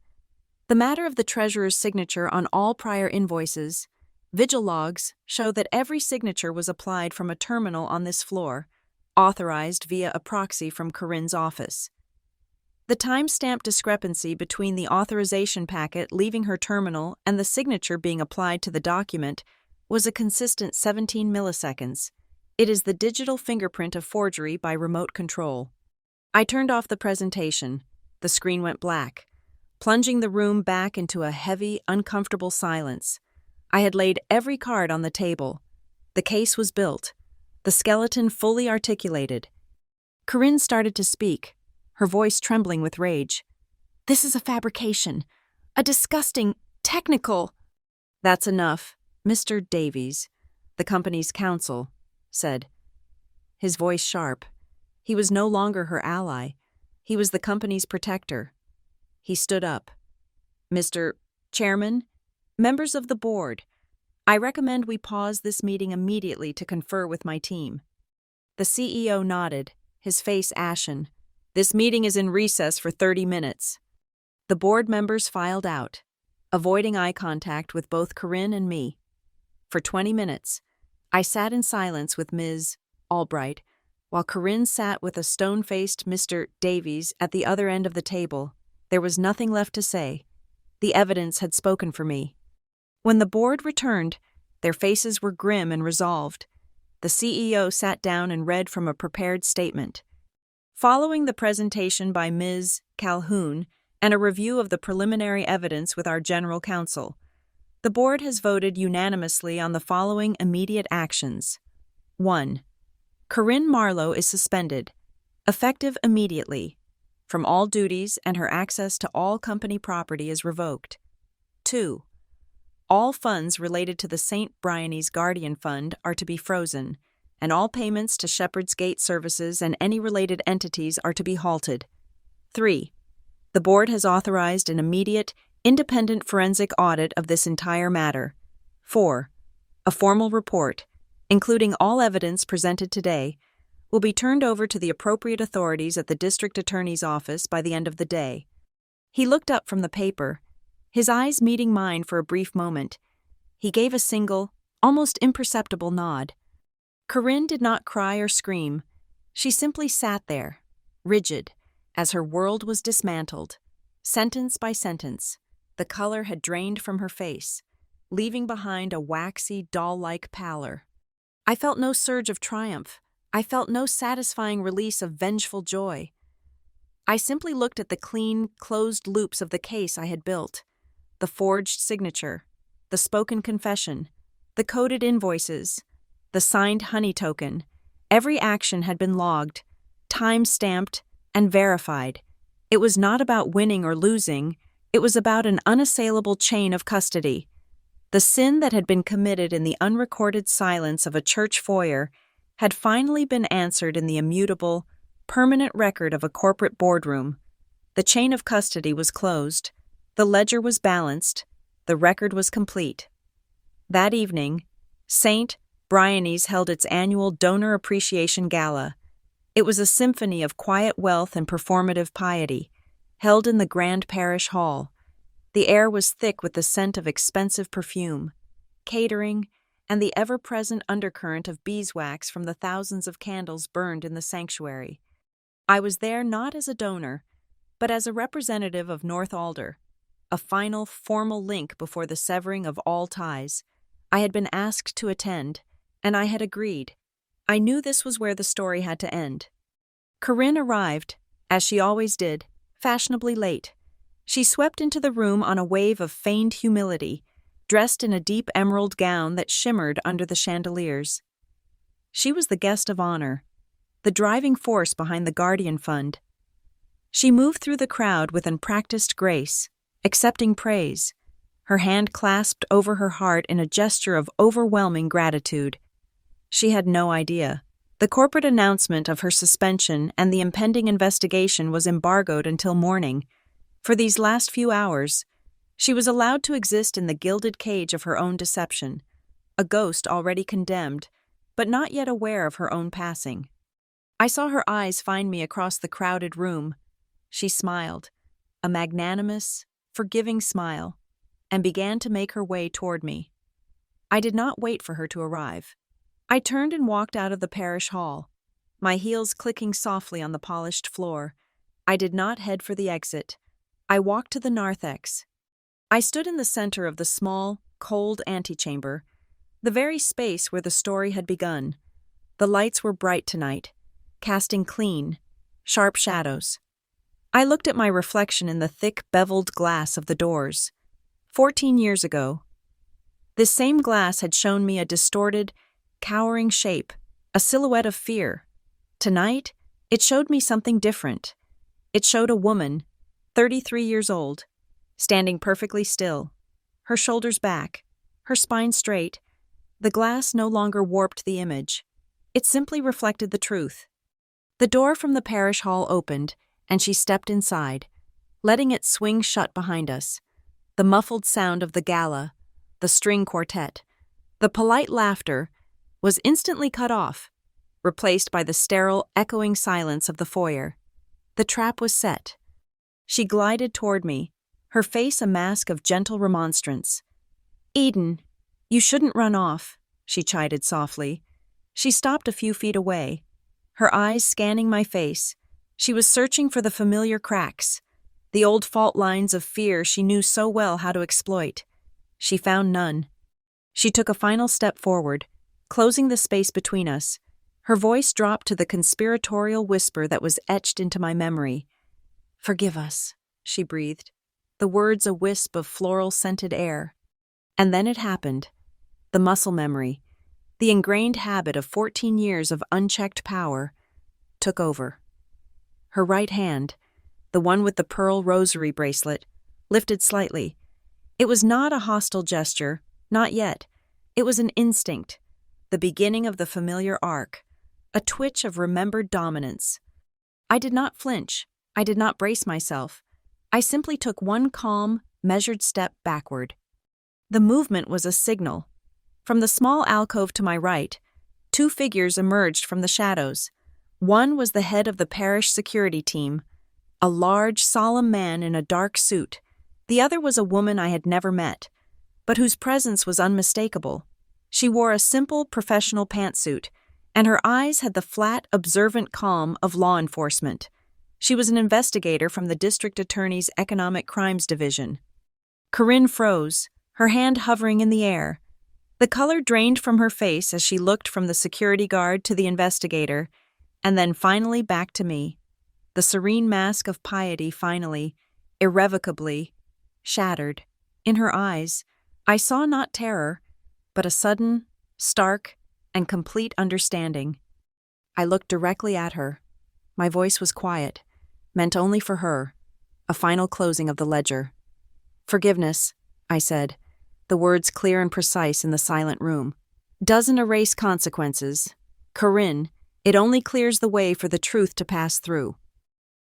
the matter of the treasurer's signature on all prior invoices. Vigil logs show that every signature was applied from a terminal on this floor, authorized via a proxy from Corinne's office. The timestamp discrepancy between the authorization packet leaving her terminal and the signature being applied to the document was a consistent 17 milliseconds. It is the digital fingerprint of forgery by remote control. I turned off the presentation. The screen went black, plunging the room back into a heavy, uncomfortable silence. I had laid every card on the table. The case was built, the skeleton fully articulated. Corinne started to speak, her voice trembling with rage. This is a fabrication, a disgusting, technical... That's enough, Mr. Davies, the company's counsel, said. His voice sharp. He was no longer her ally. He was the company's protector. He stood up. Mr. Chairman, members of the board, I recommend we pause this meeting immediately to confer with my team. The CEO nodded, his face ashen. This meeting is in recess for 30 minutes. The board members filed out, avoiding eye contact with both Corinne and me. For 20 minutes, I sat in silence with Ms. Albright, while Corinne sat with a stone-faced Mr. Davies at the other end of the table. There was nothing left to say. The evidence had spoken for me. When the board returned, their faces were grim and resolved. The CEO sat down and read from a prepared statement. Following the presentation by Ms. Calhoun and a review of the preliminary evidence with our general counsel, the board has voted unanimously on the following immediate actions. 1. Corinne Marlowe is suspended, effective immediately, from all duties, and her access to all company property is revoked. 2. All funds related to the St. Bryony's Guardian Fund are to be frozen, and all payments to Shepherd's Gate Services and any related entities are to be halted. 3. The board has authorized an immediate, independent forensic audit of this entire matter. 4. A formal report, including all evidence presented today, will be turned over to the appropriate authorities at the district attorney's office by the end of the day. He looked up from the paper, his eyes meeting mine for a brief moment. He gave a single, almost imperceptible nod. Corinne did not cry or scream. She simply sat there, rigid, as her world was dismantled, sentence by sentence, The color had drained from her face, leaving behind a waxy, doll-like pallor. I felt no surge of triumph. I felt no satisfying release of vengeful joy. I simply looked at the clean, closed loops of the case I had built, the forged signature, the spoken confession, the coded invoices, the signed honey token. Every action had been logged, time-stamped, and verified. It was not about winning or losing, it was about an unassailable chain of custody. The sin that had been committed in the unrecorded silence of a church foyer had finally been answered in the immutable, permanent record of a corporate boardroom. The chain of custody was closed, the ledger was balanced, the record was complete. That evening, St. Bryony's held its annual Donor Appreciation Gala. It was a symphony of quiet wealth and performative piety, held in the grand parish hall. The air was thick with the scent of expensive perfume, catering, and the ever-present undercurrent of beeswax from the thousands of candles burned in the sanctuary. I was there not as a donor, but as a representative of North Alder, a final, formal link before the severing of all ties. I had been asked to attend, and I had agreed. I knew this was where the story had to end. Corinne arrived, as she always did, fashionably late. She swept into the room on a wave of feigned humility, dressed in a deep emerald gown that shimmered under the chandeliers. She was the guest of honor, the driving force behind the Guardian Fund. She moved through the crowd with unpracticed grace, accepting praise, her hand clasped over her heart in a gesture of overwhelming gratitude. She had no idea. The corporate announcement of her suspension and the impending investigation was embargoed until morning. For these last few hours, she was allowed to exist in the gilded cage of her own deception, a ghost already condemned, but not yet aware of her own passing. I saw her eyes find me across the crowded room. She smiled, a magnanimous, forgiving smile, and began to make her way toward me. I did not wait for her to arrive. I turned and walked out of the parish hall, my heels clicking softly on the polished floor. I did not head for the exit. I walked to the narthex. I stood in the center of the small, cold antechamber, the very space where the story had begun. The lights were bright tonight, casting clean, sharp shadows. I looked at my reflection in the thick, beveled glass of the doors. 14 years ago, this same glass had shown me a distorted, cowering shape, a silhouette of fear. Tonight, it showed me something different. It showed a woman, 33 years old, standing perfectly still, her shoulders back, her spine straight. The glass no longer warped the image. It simply reflected the truth. The door from the parish hall opened, and she stepped inside, letting it swing shut behind us. The muffled sound of the gala, the string quartet, the polite laughter was instantly cut off, replaced by the sterile, echoing silence of the foyer. The trap was set. She glided toward me, her face a mask of gentle remonstrance. "Eden, you shouldn't run off," she chided softly. She stopped a few feet away, her eyes scanning my face. She was searching for the familiar cracks, the old fault lines of fear she knew so well how to exploit. She found none. She took a final step forward, closing the space between us. Her voice dropped to the conspiratorial whisper that was etched into my memory. "Forgive us," she breathed, the words a wisp of floral-scented air. And then it happened. The muscle memory, the ingrained habit of 14 years of unchecked power, took over. Her right hand, the one with the pearl rosary bracelet, lifted slightly. It was not a hostile gesture, not yet. It was an instinct, the beginning of the familiar arc, a twitch of remembered dominance. I did not flinch. I did not brace myself. I simply took one calm, measured step backward. The movement was a signal. From the small alcove to my right, two figures emerged from the shadows. One was the head of the parish security team, a large, solemn man in a dark suit. The other was a woman I had never met, but whose presence was unmistakable. She wore a simple, professional pantsuit, and her eyes had the flat, observant calm of law enforcement. She was an investigator from the district attorney's Economic Crimes Division. Corinne froze, her hand hovering in the air. The color drained from her face as she looked from the security guard to the investigator, and then finally back to me. The serene mask of piety finally, irrevocably, shattered. In her eyes, I saw not terror, but a sudden, stark, and complete understanding. I looked directly at her. My voice was quiet, meant only for her, a final closing of the ledger. "Forgiveness," I said, the words clear and precise in the silent room. "Doesn't erase consequences. Corinne, it only clears the way for the truth to pass through."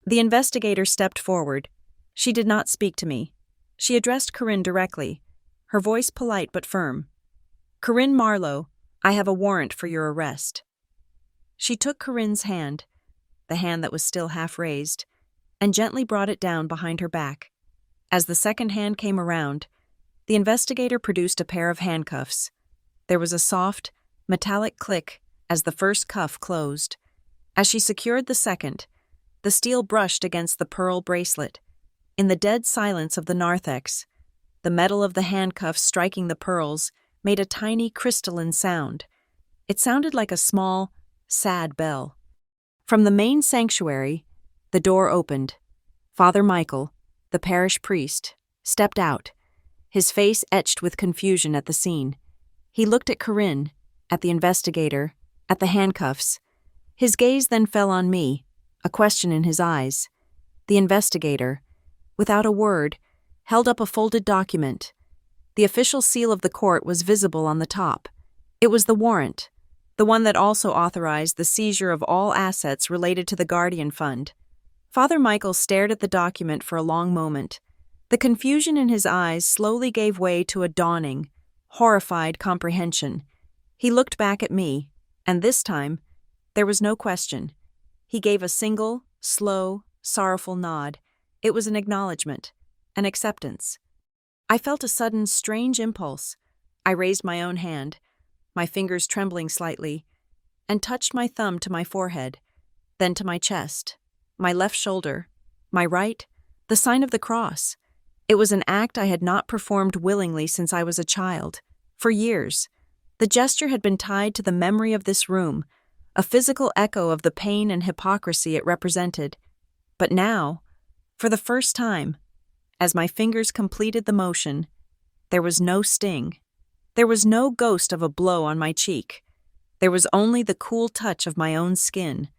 The investigator stepped forward. She did not speak to me. She addressed Corinne directly, her voice polite but firm. "Corinne Marlowe, I have a warrant for your arrest." She took Corinne's hand, the hand that was still half raised, and gently brought it down behind her back. As the second hand came around, the investigator produced a pair of handcuffs. There was a soft, metallic click as the first cuff closed. As she secured the second, the steel brushed against the pearl bracelet. In the dead silence of the narthex, the metal of the handcuffs striking the pearls made a tiny crystalline sound. It sounded like a small, sad bell. From the main sanctuary, the door opened. Father Michael, the parish priest, stepped out, his face etched with confusion at the scene. He looked at Corinne, at the investigator, at the handcuffs. His gaze then fell on me, a question in his eyes. The investigator, without a word, held up a folded document. The official seal of the court was visible on the top. It was the warrant, the one that also authorized the seizure of all assets related to the Guardian Fund. Father Michael stared at the document for a long moment. The confusion in his eyes slowly gave way to a dawning, horrified comprehension. He looked back at me, and this time, there was no question. He gave a single, slow, sorrowful nod. It was an acknowledgement, an acceptance. I felt a sudden, strange impulse. I raised my own hand, my fingers trembling slightly, and touched my thumb to my forehead, then to my chest, my left shoulder, my right, the sign of the cross. It was an act I had not performed willingly since I was a child. For years, the gesture had been tied to the memory of this room, a physical echo of the pain and hypocrisy it represented. But now, for the first time, as my fingers completed the motion, there was no sting. There was no ghost of a blow on my cheek. There was only the cool touch of my own skin,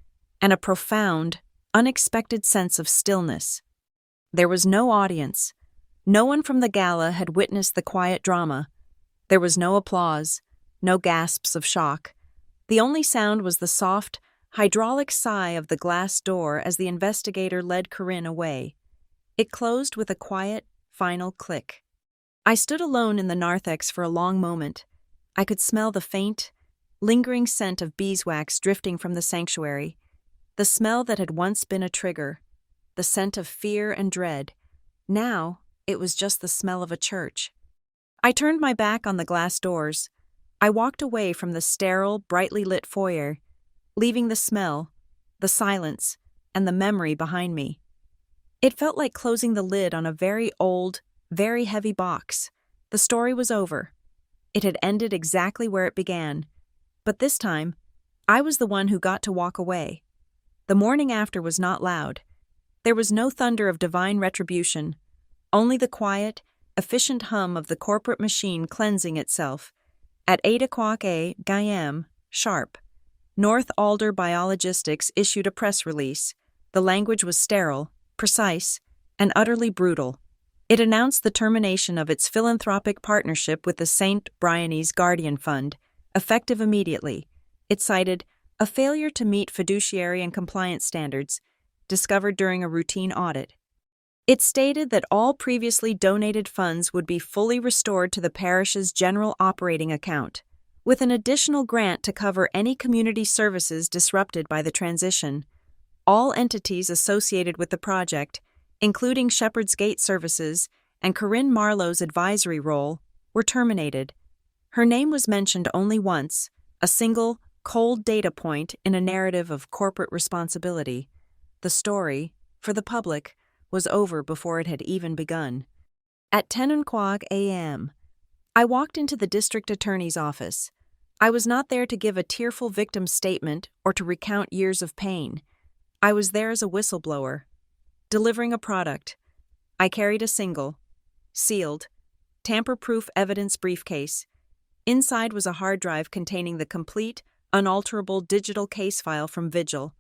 and a profound, unexpected sense of stillness. There was no audience. No one from the gala had witnessed the quiet drama. There was no applause, no gasps of shock. The only sound was the soft, hydraulic sigh of the glass door as the investigator led Corinne away. It closed with a quiet, final click. I stood alone in the narthex for a long moment. I could smell the faint, lingering scent of beeswax drifting from the sanctuary, the smell that had once been a trigger, the scent of fear and dread. Now, it was just the smell of a church. I turned my back on the glass doors. I walked away from the sterile, brightly lit foyer, leaving the smell, the silence, and the memory behind me. It felt like closing the lid on a very old, very heavy box. The story was over. It had ended exactly where it began. But this time, I was the one who got to walk away. The morning after was not loud. There was no thunder of divine retribution, only the quiet, efficient hum of the corporate machine cleansing itself. At 8 o'clock a.m. sharp, North Alder Biologistics issued a press release. The language was sterile, precise, and utterly brutal. It announced the termination of its philanthropic partnership with the St. Briany's Guardian Fund, effective immediately. It cited a failure to meet fiduciary and compliance standards, discovered during a routine audit. It stated that all previously donated funds would be fully restored to the parish's general operating account, with an additional grant to cover any community services disrupted by the transition. All entities associated with the project, including Shepherd's Gate Services and Corinne Marlowe's advisory role, were terminated. Her name was mentioned only once, a single, cold data point in a narrative of corporate responsibility. The story, for the public, was over before it had even begun. At 10:00 a.m., I walked into the district attorney's office. I was not there to give a tearful victim statement or to recount years of pain. I was there as a whistleblower, delivering a product. I carried a single, sealed, tamper-proof evidence briefcase. Inside was a hard drive containing the complete, unalterable digital case file from Vigil,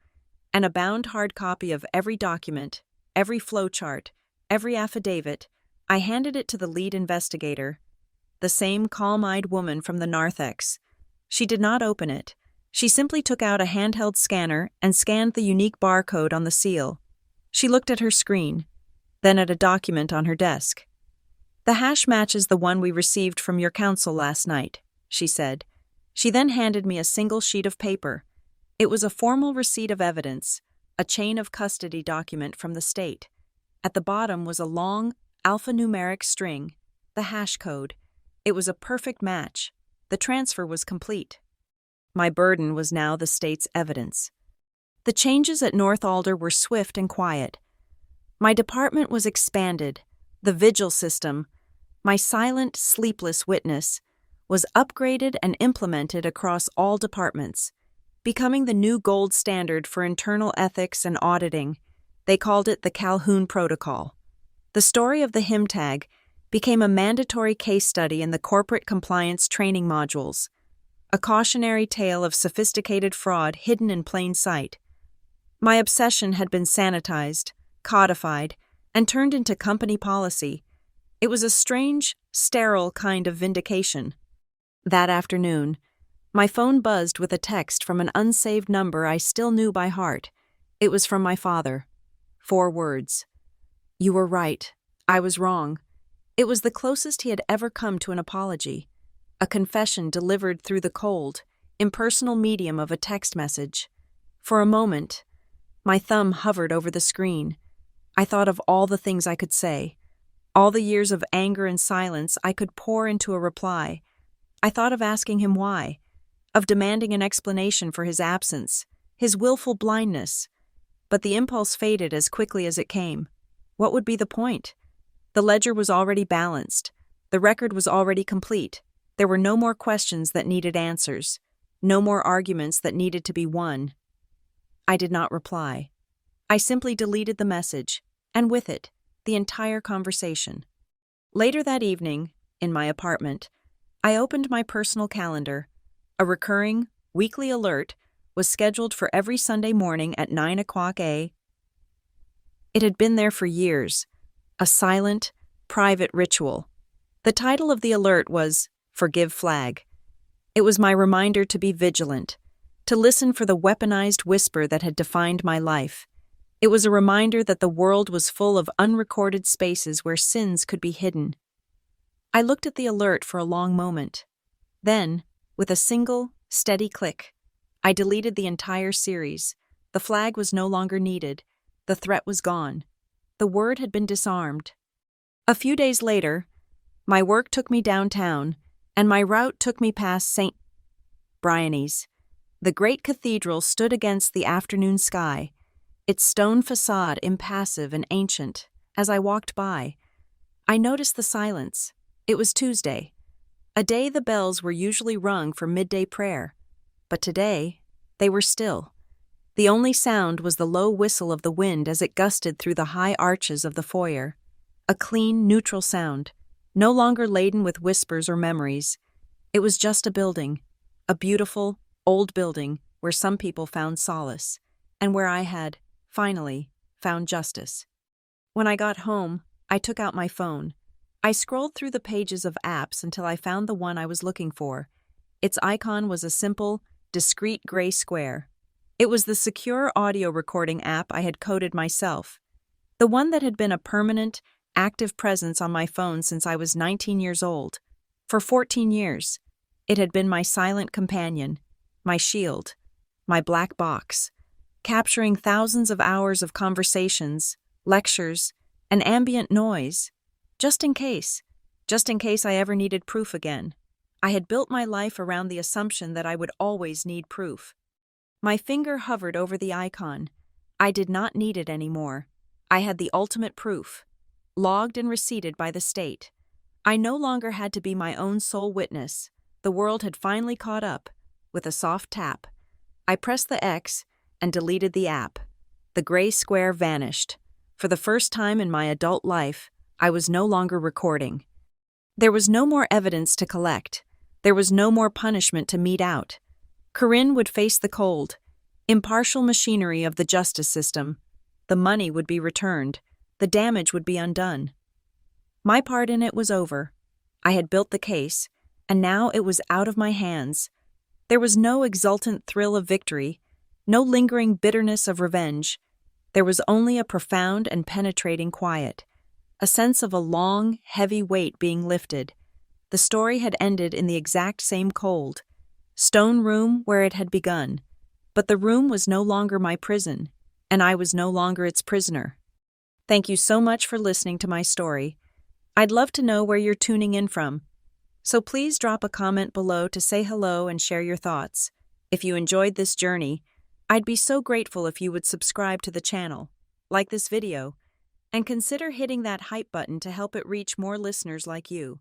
and a bound hard copy of every document, every flowchart, every affidavit. I handed it to the lead investigator, the same calm-eyed woman from the narthex. She did not open it. She simply took out a handheld scanner and scanned the unique barcode on the seal. She looked at her screen, then at a document on her desk. "The hash matches the one we received from your counsel last night," she said. She then handed me a single sheet of paper. It was a formal receipt of evidence, a chain of custody document from the state. At the bottom was a long, alphanumeric string, the hash code. It was a perfect match. The transfer was complete. My burden was now the state's evidence. The changes at North Alder were swift and quiet. My department was expanded. The Vigil system, my silent, sleepless witness, was upgraded and implemented across all departments, becoming the new gold standard for internal ethics and auditing. They called it the Calhoun Protocol. The story of the HIM tag became a mandatory case study in the corporate compliance training modules, a cautionary tale of sophisticated fraud hidden in plain sight. My obsession had been sanitized, codified, and turned into company policy. It was a strange, sterile kind of vindication. That afternoon, my phone buzzed with a text from an unsaved number I still knew by heart. It was from my father. 4 words. "You were right. I was wrong." It was the closest he had ever come to an apology, a confession delivered through the cold, impersonal medium of a text message. For a moment, my thumb hovered over the screen. I thought of all the things I could say, all the years of anger and silence I could pour into a reply. I thought of asking him why, of demanding an explanation for his absence, his willful blindness. But the impulse faded as quickly as it came. What would be the point? The ledger was already balanced. The record was already complete. There were no more questions that needed answers, no more arguments that needed to be won. I did not reply. I simply deleted the message, and with it, the entire conversation. Later that evening, in my apartment, I opened my personal calendar. A recurring, weekly alert was scheduled for every Sunday morning at 9:00 a.m. It had been there for years, a silent, private ritual. The title of the alert was "Forgive Flag." It was my reminder to be vigilant, to listen for the weaponized whisper that had defined my life. It was a reminder that the world was full of unrecorded spaces where sins could be hidden. I looked at the alert for a long moment. Then, with a single, steady click, I deleted the entire series. The flag was no longer needed. The threat was gone. The word had been disarmed. A few days later, my work took me downtown, and my route took me past St. Briany's. The great cathedral stood against the afternoon sky, its stone facade impassive and ancient. As I walked by, I noticed the silence. It was Tuesday, a day the bells were usually rung for midday prayer. But today, they were still. The only sound was the low whistle of the wind as it gusted through the high arches of the foyer. A clean, neutral sound, no longer laden with whispers or memories. It was just a building, a beautiful, old building where some people found solace, and where I had, finally, found justice. When I got home, I took out my phone. I scrolled through the pages of apps until I found the one I was looking for. Its icon was a simple, discrete gray square. It was the secure audio recording app I had coded myself, the one that had been a permanent, active presence on my phone since I was 19 years old. For 14 years, it had been my silent companion, my shield, my black box, capturing thousands of hours of conversations, lectures, and ambient noise, just in case I ever needed proof again. I had built my life around the assumption that I would always need proof. My finger hovered over the icon. I did not need it anymore. I had the ultimate proof. logged and receipted by the state. I no longer had to be my own sole witness. The world had finally caught up. With a soft tap, I pressed the X and deleted the app. The gray square vanished. For the first time in my adult life, I was no longer recording. There was no more evidence to collect. There was no more punishment to mete out. Corinne would face the cold, impartial machinery of the justice system. The money would be returned. The damage would be undone. My part in it was over. I had built the case, and now it was out of my hands. There was no exultant thrill of victory, no lingering bitterness of revenge. There was only a profound and penetrating quiet, a sense of a long, heavy weight being lifted. The story had ended in the exact same cold, stone room where it had begun, but the room was no longer my prison, and I was no longer its prisoner. Thank you so much for listening to my story. I'd love to know where you're tuning in from, so please drop a comment below to say hello and share your thoughts. If you enjoyed this journey, I'd be so grateful if you would subscribe to the channel, like this video, and consider hitting that hype button to help it reach more listeners like you.